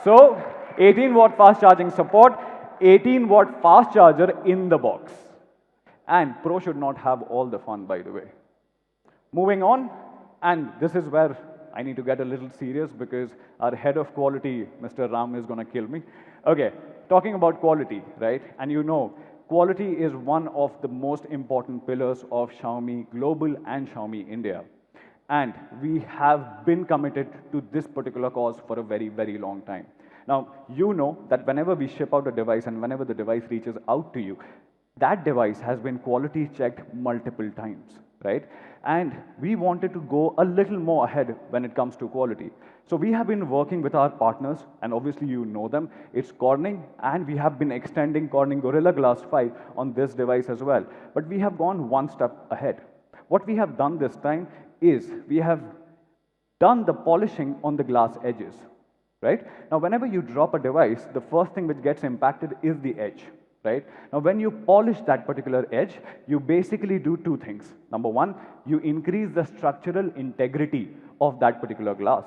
So, 18-watt fast charging support, 18-watt fast charger in the box. And Pro should not have all the fun, by the way. Moving on, and this is where I need to get a little serious because our head of quality, Mr. Ram, is going to kill me. Okay, talking about quality, right? And you know, quality is one of the most important pillars of Xiaomi Global and Xiaomi India. And we have been committed to this particular cause for a very, very long time. Now, you know that whenever we ship out a device and whenever the device reaches out to you, that device has been quality checked multiple times, right? And we wanted to go a little more ahead when it comes to quality. So we have been working with our partners, and obviously you know them. It's Corning, and we have been extending Corning Gorilla Glass 5 on this device as well. But we have gone one step ahead. What we have done this time is we have done the polishing on the glass edges, right? Now, whenever you drop a device, the first thing which gets impacted is the edge, right? Now, when you polish that particular edge, you basically do two things. Number one, you increase the structural integrity of that particular glass,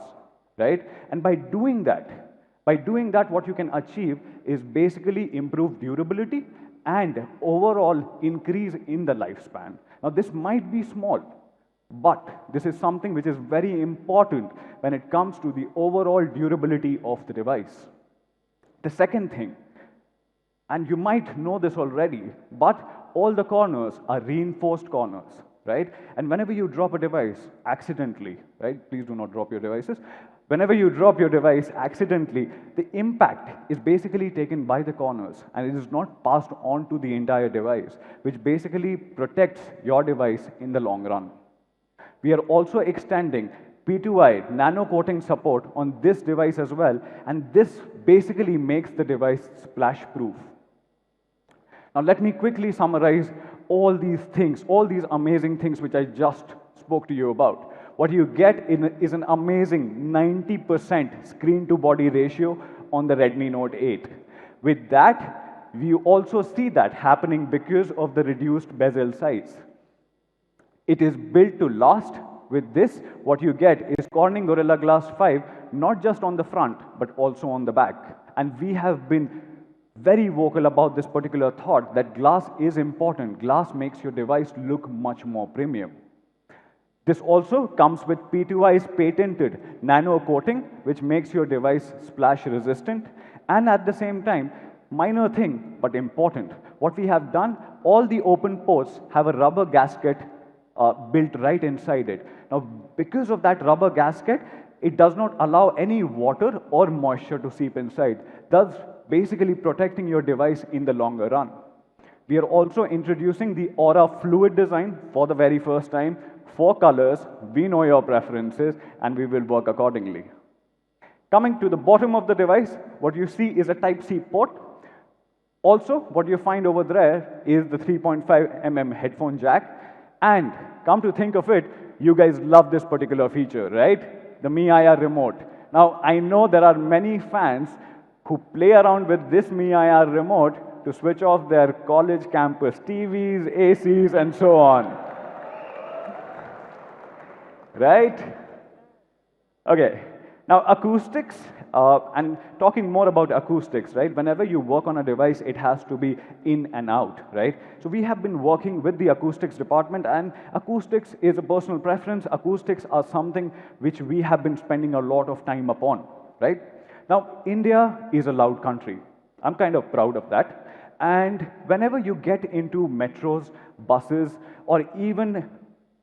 right? And by doing that, what you can achieve is basically improve durability and overall increase in the lifespan. Now, this might be small, but this is something which is very important when it comes to the overall durability of the device. The second thing, and you might know this already, but all the corners are reinforced corners, right? And whenever you drop a device accidentally, right? Please do not drop your devices. Whenever you drop your device accidentally, the impact is basically taken by the corners and it is not passed on to the entire device, which basically protects your device in the long run. We are also extending P2I nano coating support on this device as well, and this basically makes the device splash proof. Now let me quickly summarize all these things, all these amazing things which I just spoke to you about. What you get is an amazing 90% screen to body ratio on the Redmi Note 8. With that, we also see that happening because of the reduced bezel size. It is built to last. With this, what you get is Corning Gorilla Glass 5, not just on the front, but also on the back. And we have been very vocal about this particular thought that glass is important. Glass makes your device look much more premium. This also comes with P2I's patented nano coating, which makes your device splash resistant. And at the same time, minor thing, but important. What we have done, all the open ports have a rubber gasket built right inside it. Now, because of that rubber gasket, it does not allow any water or moisture to seep inside, thus basically protecting your device in the longer run. We are also introducing the Aura fluid design for the very first time. 4 colors, we know your preferences, and we will work accordingly. Coming to the bottom of the device, what you see is a Type-C port. Also, what you find over there is the 3.5mm headphone jack. And come to think of it, you guys love this particular feature, right? The Mi IR remote. Now, I know there are many fans who play around with this Mi IR remote to switch off their college campus TVs, ACs, and so on. Right? Okay. Now, acoustics, and talking more about acoustics, right? Whenever you work on a device, it has to be in and out, right? So we have been working with the acoustics department, and acoustics is a personal preference. Acoustics are something which we have been spending a lot of time upon, right? Now, India is a loud country. I'm kind of proud of that. And whenever you get into metros, buses, or even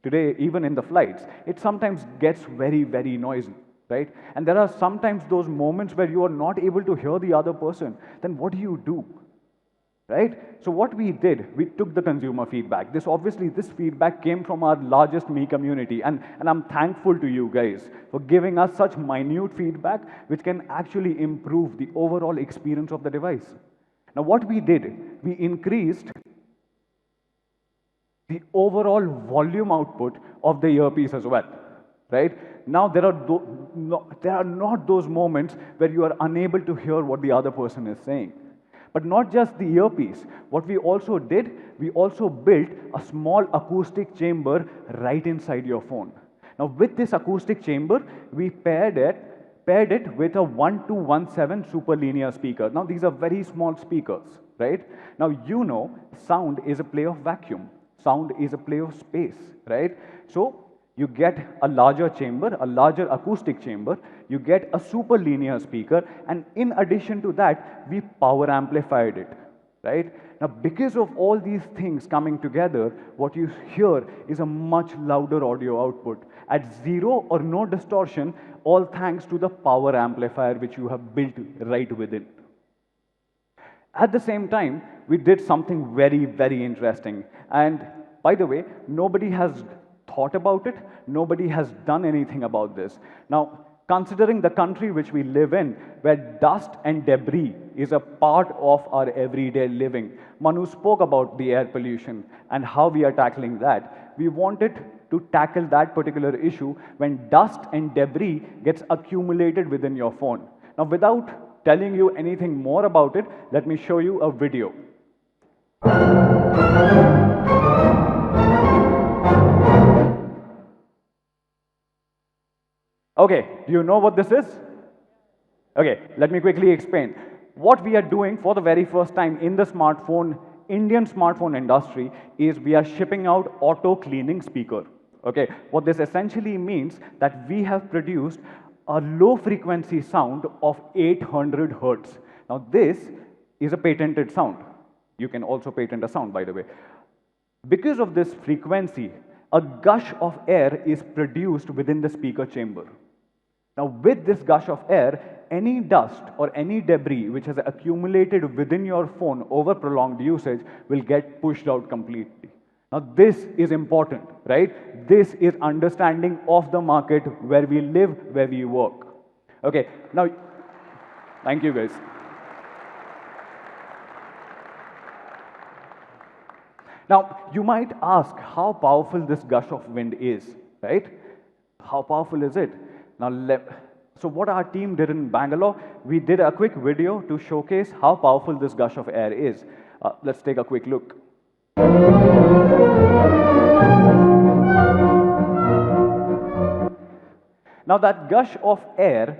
today, even in the flights, it sometimes gets very, very noisy. Right? And there are sometimes those moments where you are not able to hear the other person. Then what do? right? So what we did, we took the consumer feedback. This feedback came from our largest Me community, and I'm thankful to you guys for giving us such minute feedback, which can actually improve the overall experience of the device. Now what we did, we increased the overall volume output of the earpiece as well, right? Now there are not those moments where you are unable to hear what the other person is saying. But not just the earpiece. What we also did, we also built a small acoustic chamber right inside your phone. Now with this acoustic chamber, we paired it with a 1217 super linear speaker. Now these are very small speakers, right? Now you know sound is a play of vacuum. Sound is a play of space, right? So you get a larger chamber, a larger acoustic chamber, you get a super linear speaker, and in addition to that, we power amplified it, right? Now, because of all these things coming together, what you hear is a much louder audio output at zero or no distortion, all thanks to the power amplifier which you have built right within. At the same time, we did something very, very interesting. And by the way, nobody has thought about it. Nobody has done anything about this. Now, considering the country which we live in, where dust and debris is a part of our everyday living, Manu spoke about the air pollution and how we are tackling that. We wanted to tackle that particular issue when dust and debris gets accumulated within your phone. Now, without telling you anything more about it, let me show you a video. Okay, do you know what this is? Okay, let me quickly explain. What we are doing for the very first time in the Indian smartphone industry is we are shipping out auto cleaning speaker. Okay, what this essentially means that we have produced a low frequency sound of 800 hertz. Now this is a patented sound. You can also patent a sound, by the way. Because of this frequency, a gush of air is produced within the speaker chamber. Now, with this gush of air, any dust or any debris which has accumulated within your phone over prolonged usage will get pushed out completely. Now, this is important, right? This is understanding of the market where we live, where we work. Okay, now, thank you guys. Now, you might ask how powerful this gush of wind is, right? How powerful is it? Now, so what our team did in Bangalore, we did a quick video to showcase how powerful this gush of air is. Let's take a quick look. Now, that gush of air,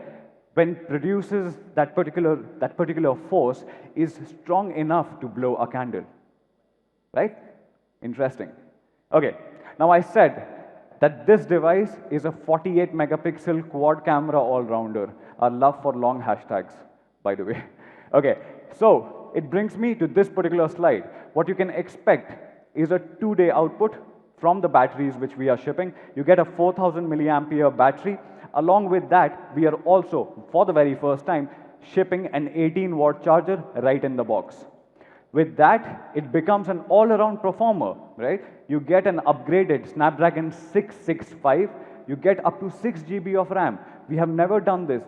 when produces that particular force, is strong enough to blow a candle, right? Interesting. Okay, now I said that this device is a 48 megapixel quad camera all-rounder. Our love for long hashtags, by the way. Okay, so it brings me to this particular slide. What you can expect is a 2-day output from the batteries which we are shipping. You get a 4000 milliampere battery. Along with that, we are also, for the very first time, shipping an 18-watt charger right in the box. With that, it becomes an all-around performer, right? You get an upgraded Snapdragon 665. You get up to 6 GB of RAM. We have never done this.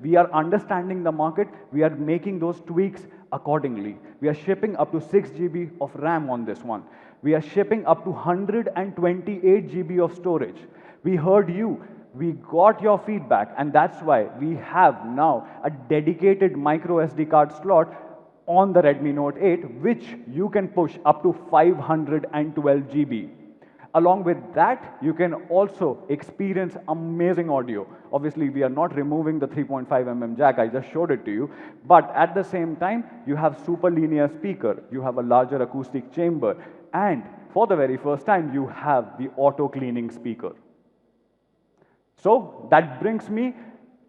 We are understanding the market. We are making those tweaks accordingly. We are shipping up to 6 GB of RAM on this one. We are shipping up to 128 GB of storage. We heard you. We got your feedback, and that's why we have now a dedicated micro SD card slot on the Redmi Note 8, which you can push up to 512 GB. Along with that, you can also experience amazing audio. Obviously, we are not removing the 3.5mm jack, I just showed it to you. But at the same time, you have super linear speaker, you have a larger acoustic chamber, and for the very first time, you have the auto cleaning speaker. So that brings me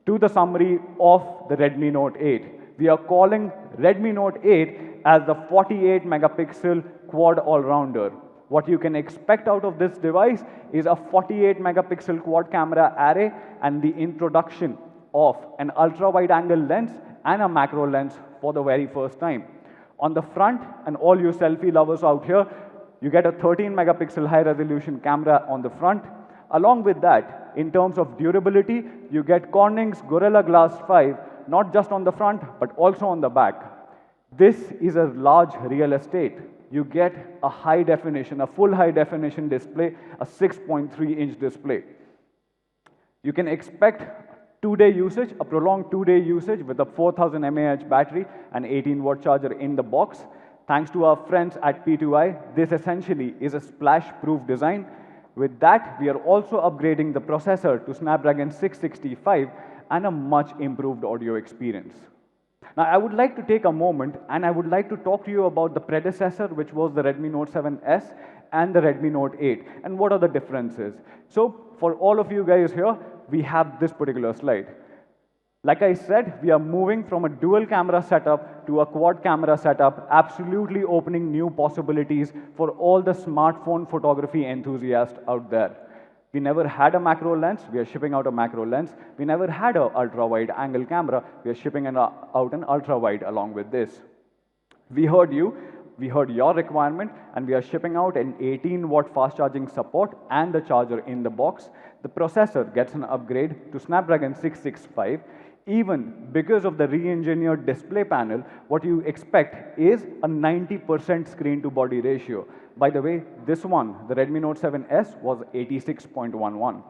to the summary of the Redmi Note 8. We are calling Redmi Note 8 as the 48 megapixel quad all-rounder. What you can expect out of this device is a 48 megapixel quad camera array and the introduction of an ultra-wide angle lens and a macro lens for the very first time. On the front, and all you selfie lovers out here, you get a 13 megapixel high resolution camera on the front. Along with that, in terms of durability, you get Corning's Gorilla Glass 5, not just on the front, but also on the back. This is a large real estate. You get a high definition, a full high definition display, a 6.3-inch display. You can expect 2-day usage, a prolonged 2-day usage with a 4000 mAh battery and 18-watt charger in the box. Thanks to our friends at P2i, this essentially is a splash-proof design. With that, we are also upgrading the processor to Snapdragon 665 and a much improved audio experience. Now, I would like to take a moment and I would like to talk to you about the predecessor, which was the Redmi Note 7S and the Redmi Note 8, and what are the differences. So, for all of you guys here, we have this particular slide. Like I said, we are moving from a dual camera setup to a quad camera setup, absolutely opening new possibilities for all the smartphone photography enthusiasts out there. We never had a macro lens, we are shipping out a macro lens. We never had an ultra-wide angle camera, we are shipping out an ultra-wide along with this. We heard you, we heard your requirement, and we are shipping out an 18-watt fast charging support and the charger in the box. The processor gets an upgrade to Snapdragon 665. Even because of the re-engineered display panel, what you expect is a 90% screen-to-body ratio. By the way, this one, the Redmi Note 7S, was 86.11.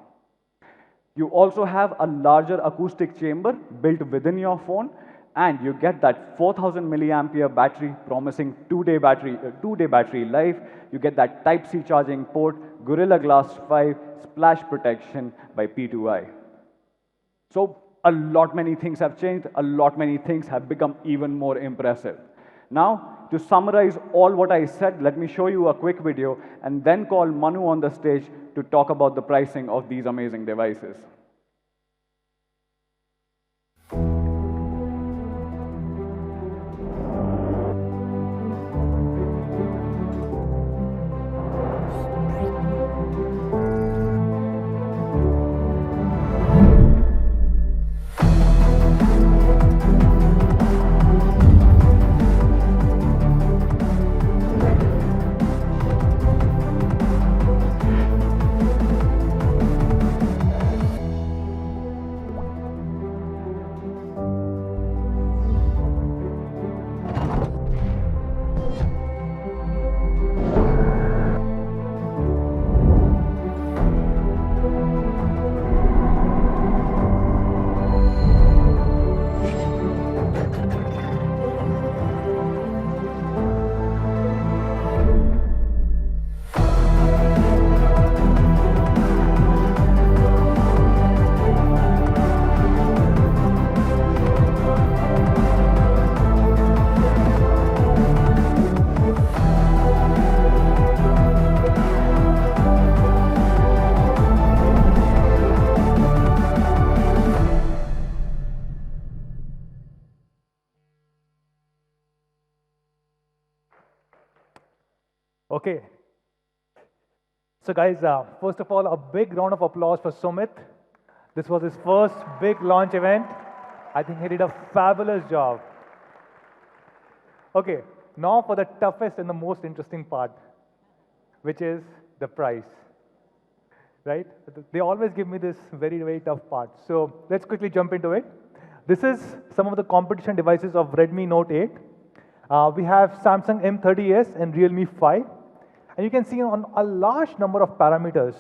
You also have a larger acoustic chamber built within your phone, and you get that 4000 milliampere battery promising 2-day battery life. You get that Type-C charging port, Gorilla Glass 5, splash protection by P2i. So a lot many things have changed, a lot many things have become even more impressive. Now, to summarize all what I said, let me show you a quick video and then call Manu on the stage to talk about the pricing of these amazing devices. Okay. So guys, first of all, a big round of applause for Sumit. This was his first big launch event. I think he did a fabulous job. Okay, now for the toughest and the most interesting part, which is the price, right? They always give me this very, very tough part. So let's quickly jump into it. This is some of the competition devices of Redmi Note 8. We have Samsung M30s and Realme 5. And you can see on a large number of parameters,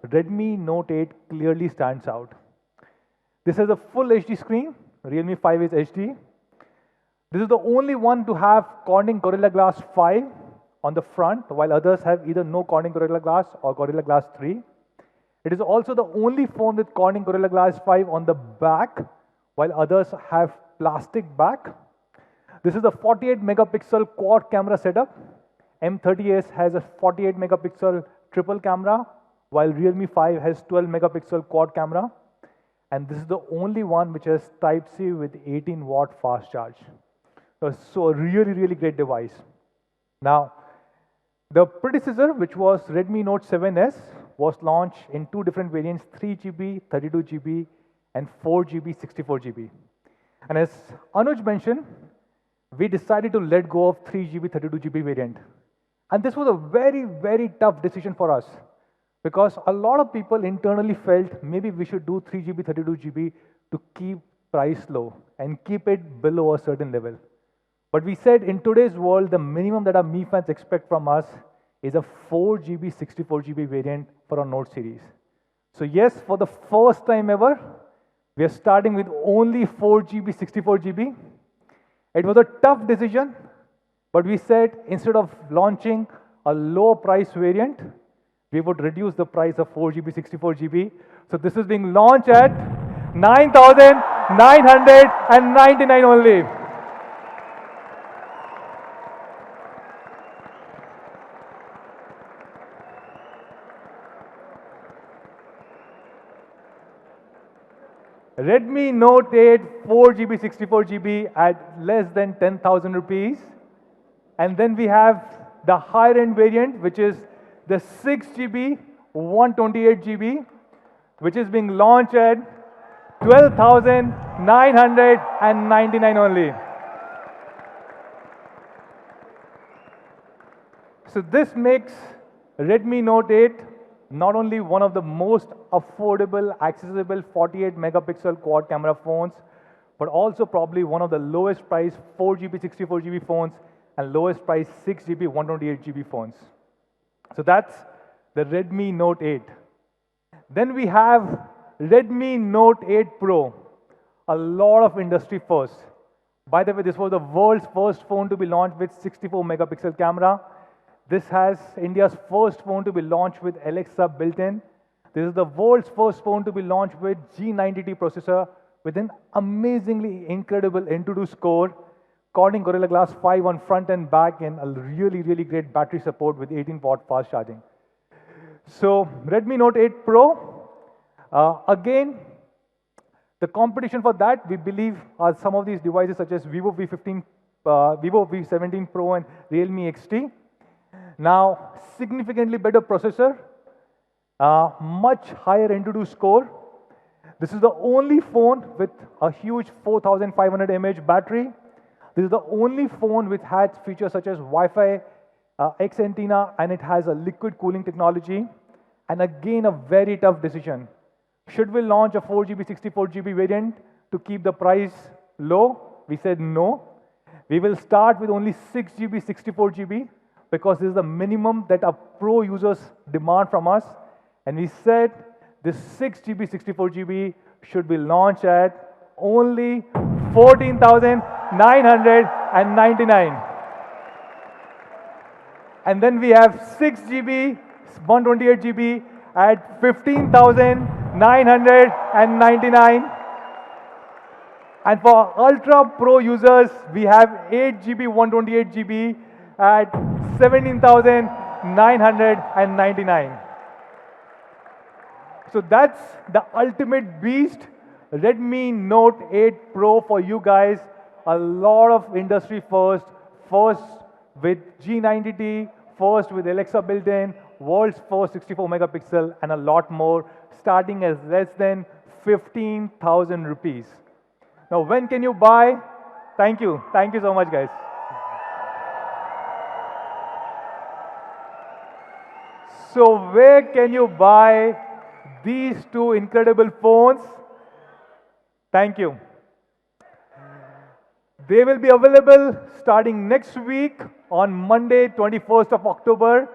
Redmi Note 8 clearly stands out. This is a full HD screen. Realme 5 is HD. This is the only one to have Corning Gorilla Glass 5 on the front, while others have either no Corning Gorilla Glass or Gorilla Glass 3. It is also the only phone with Corning Gorilla Glass 5 on the back, while others have plastic back. This is a 48 megapixel quad camera setup. M30s has a 48 megapixel triple camera, while Realme 5 has 12 megapixel quad camera. And this is the only one which has Type-C with 18-watt fast charge. So a really, really great device. Now, the predecessor, which was Redmi Note 7S, was launched in two different variants, 3GB, 32GB, and 4GB, 64GB. And as Anuj mentioned, we decided to let go of 3GB, 32GB variant. And this was a very, very tough decision for us because a lot of people internally felt maybe we should do 3GB, 32GB to keep price low and keep it below a certain level. But we said in today's world, the minimum that our Mi fans expect from us is a 4GB, 64GB variant for our Note series. So yes, for the first time ever, we are starting with only 4GB, 64GB. It was a tough decision, but we said instead of launching a low price variant, we would reduce the price of 4GB, 64GB. So this is being launched at 9,999 only. Redmi Note 8 4GB, 64GB at less than 10,000 rupees. And then we have the higher end variant, which is the 6GB, 128GB, which is being launched at 12,999 only. So this makes Redmi Note 8 not only one of the most affordable, accessible 48 megapixel quad camera phones, but also probably one of the lowest priced 4GB, 64GB phones and lowest priced 6GB, 128GB phones. So that's the Redmi Note 8. Then we have Redmi Note 8 Pro, a lot of industry first. By the way, this was the world's first phone to be launched with 64 megapixel camera. This has India's first phone to be launched with Alexa built-in. This is the world's first phone to be launched with G90T processor with an amazingly incredible Antutu score, Corning Gorilla Glass 5 on front and back, and a really, really great battery support with 18-watt fast charging. So Redmi Note 8 Pro, again, the competition for that, we believe, are some of these devices such as Vivo V15, Vivo V17 Pro and Realme XT. Now, significantly better processor, much higher Antutu score. This is the only phone with a huge 4,500 mAh battery. This is the only phone which has features such as Wi-Fi X antenna, and it has a liquid cooling technology. And again, a very tough decision. Should we launch a 4GB, 64GB variant to keep the price low? We said no. We will start with only 6GB, 64GB because this is the minimum that our pro users demand from us. And we said this 6GB, 64GB should be launched at only 14,999. And then we have 6GB, 128GB at 15,999. And for Ultra Pro users, we have 8GB, 128GB at 17,999. So that's the ultimate beast, Redmi Note 8 Pro for you guys. A lot of industry first with G90T, first with Alexa built-in, world's first 64 megapixel, and a lot more, starting as less than 15,000 rupees. Now, when can you buy? Thank you. Thank you so much, guys. So where can you buy these two incredible phones? Thank you. They will be available starting next week on Monday, 21st of October.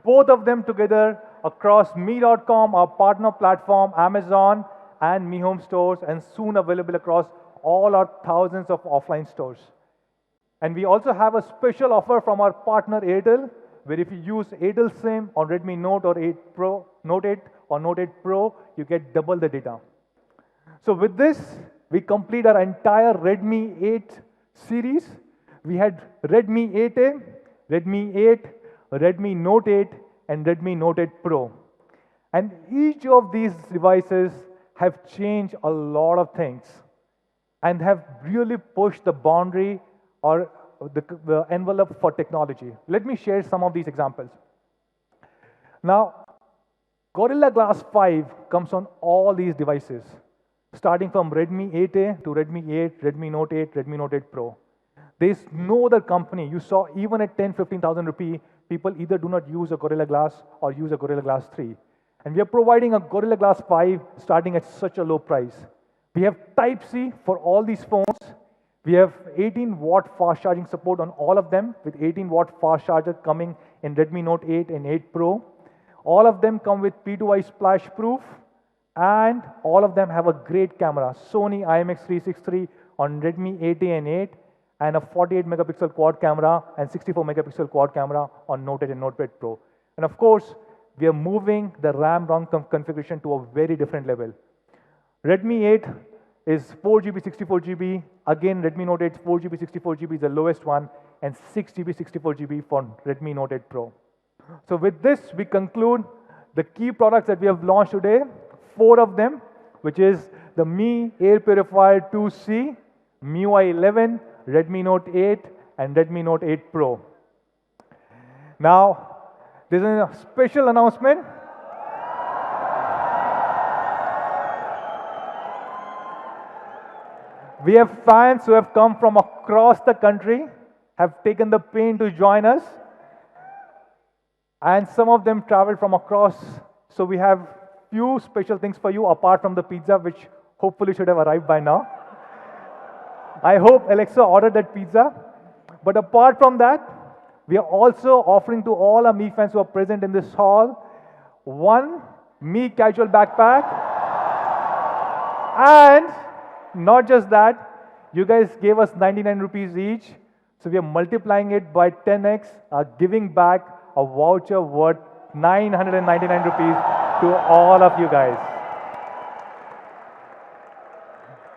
Both of them together across Mi.com, our partner platform, Amazon, and Mi Home stores, and soon available across all our thousands of offline stores. And we also have a special offer from our partner Airtel, where if you use Airtel SIM on Redmi Note or 8 Pro, Note 8 or Note 8 Pro, you get double the data. So with this, we complete our entire Redmi 8 series. We had Redmi 8A, Redmi 8, Redmi Note 8, and Redmi Note 8 Pro. And each of these devices have changed a lot of things and have really pushed the boundary or the envelope for technology. Let me share some of these examples. Now, Gorilla Glass 5 comes on all these devices, starting from Redmi 8A to Redmi 8, Redmi Note 8, Redmi Note 8 Pro. There's no other company. You saw even at 10, 15,000 rupee, people either do not use a Gorilla Glass or use a Gorilla Glass 3. And we are providing a Gorilla Glass 5 starting at such a low price. We have Type-C for all these phones. We have 18-watt fast charging support on all of them, with 18-watt fast charger coming in Redmi Note 8 and 8 Pro. All of them come with P2I splash proof, and all of them have a great camera. Sony IMX363 on Redmi 8A and 8, and a 48 megapixel quad camera and 64 megapixel quad camera on Note 8 and Note 8 Pro. And of course, we are moving the RAM-ROM configuration to a very different level. Redmi 8 is 4GB, 64GB. Again, Redmi Note 8 4GB, 64GB is the lowest one, and 6GB, 64GB for Redmi Note 8 Pro. So with this, we conclude the key products that we have launched today, 4 of them, which is the Mi Air Purifier 2C, MIUI 11, Redmi Note 8, and Redmi Note 8 Pro. Now, there's a special announcement. We have fans who have come from across the country, have taken the pain to join us, and some of them traveled from across. So we have few special things for you apart from the pizza, which hopefully should have arrived by now. I hope Alexa ordered that pizza. But apart from that, we are also offering to all our Mi fans who are present in this hall one Mi casual backpack. And not just that, you guys gave us 99 rupees each. So we are multiplying it by 10x, giving back a voucher worth 999 rupees to all of you guys.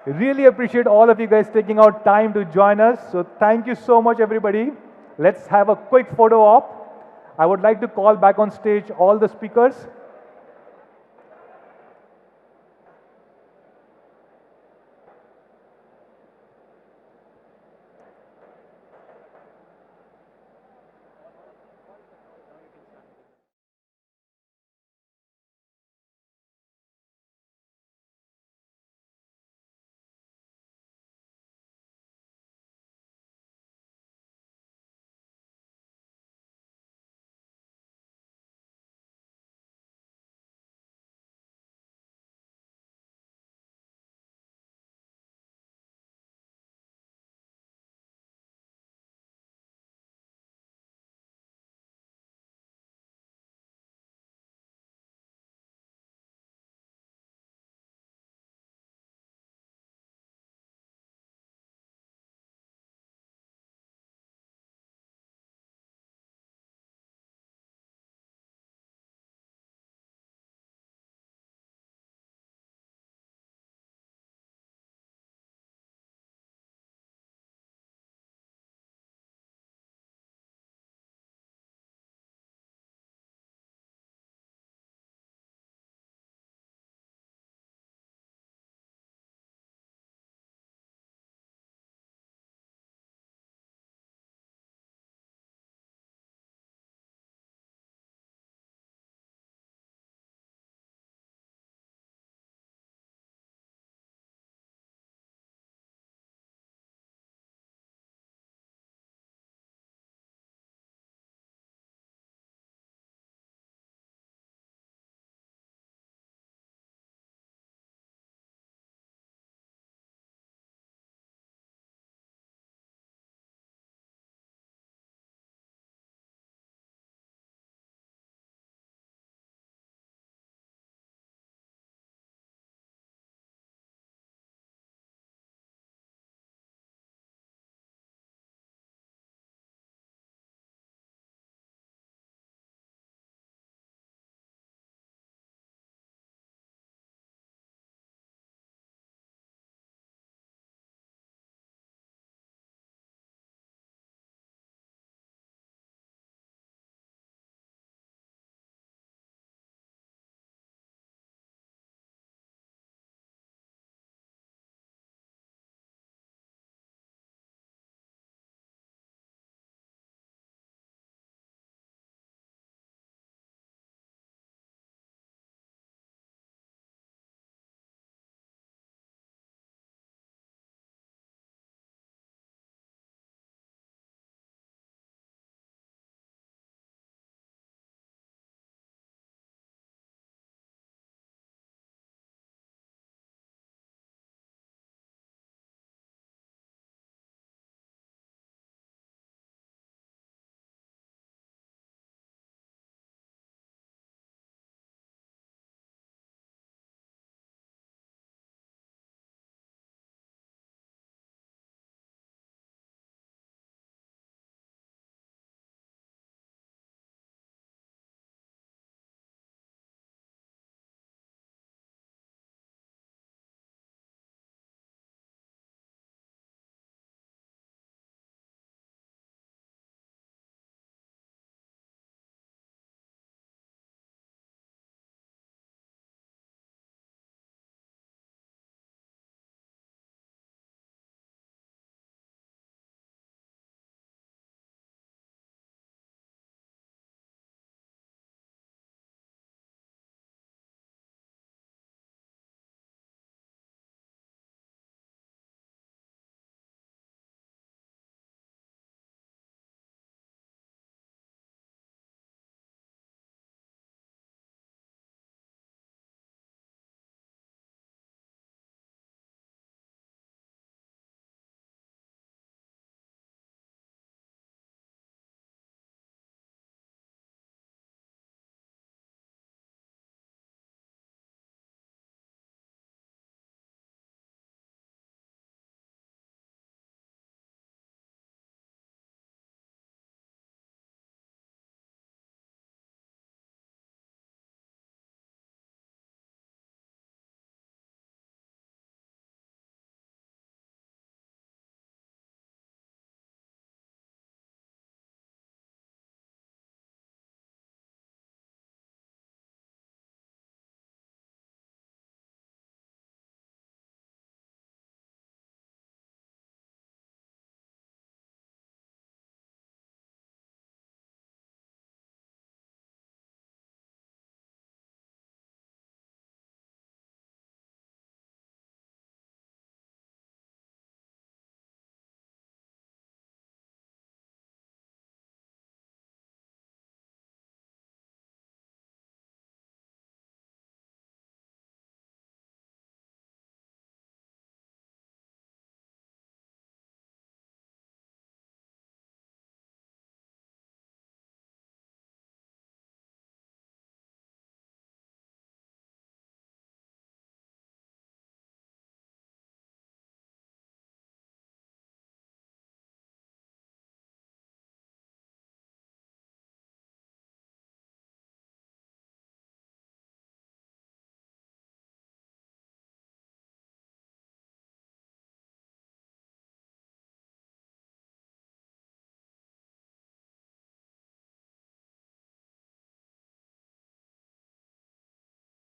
Really appreciate all of you guys taking out time to join us. So thank you so much, everybody. Let's have a quick photo op. I would like to call back on stage all the speakers.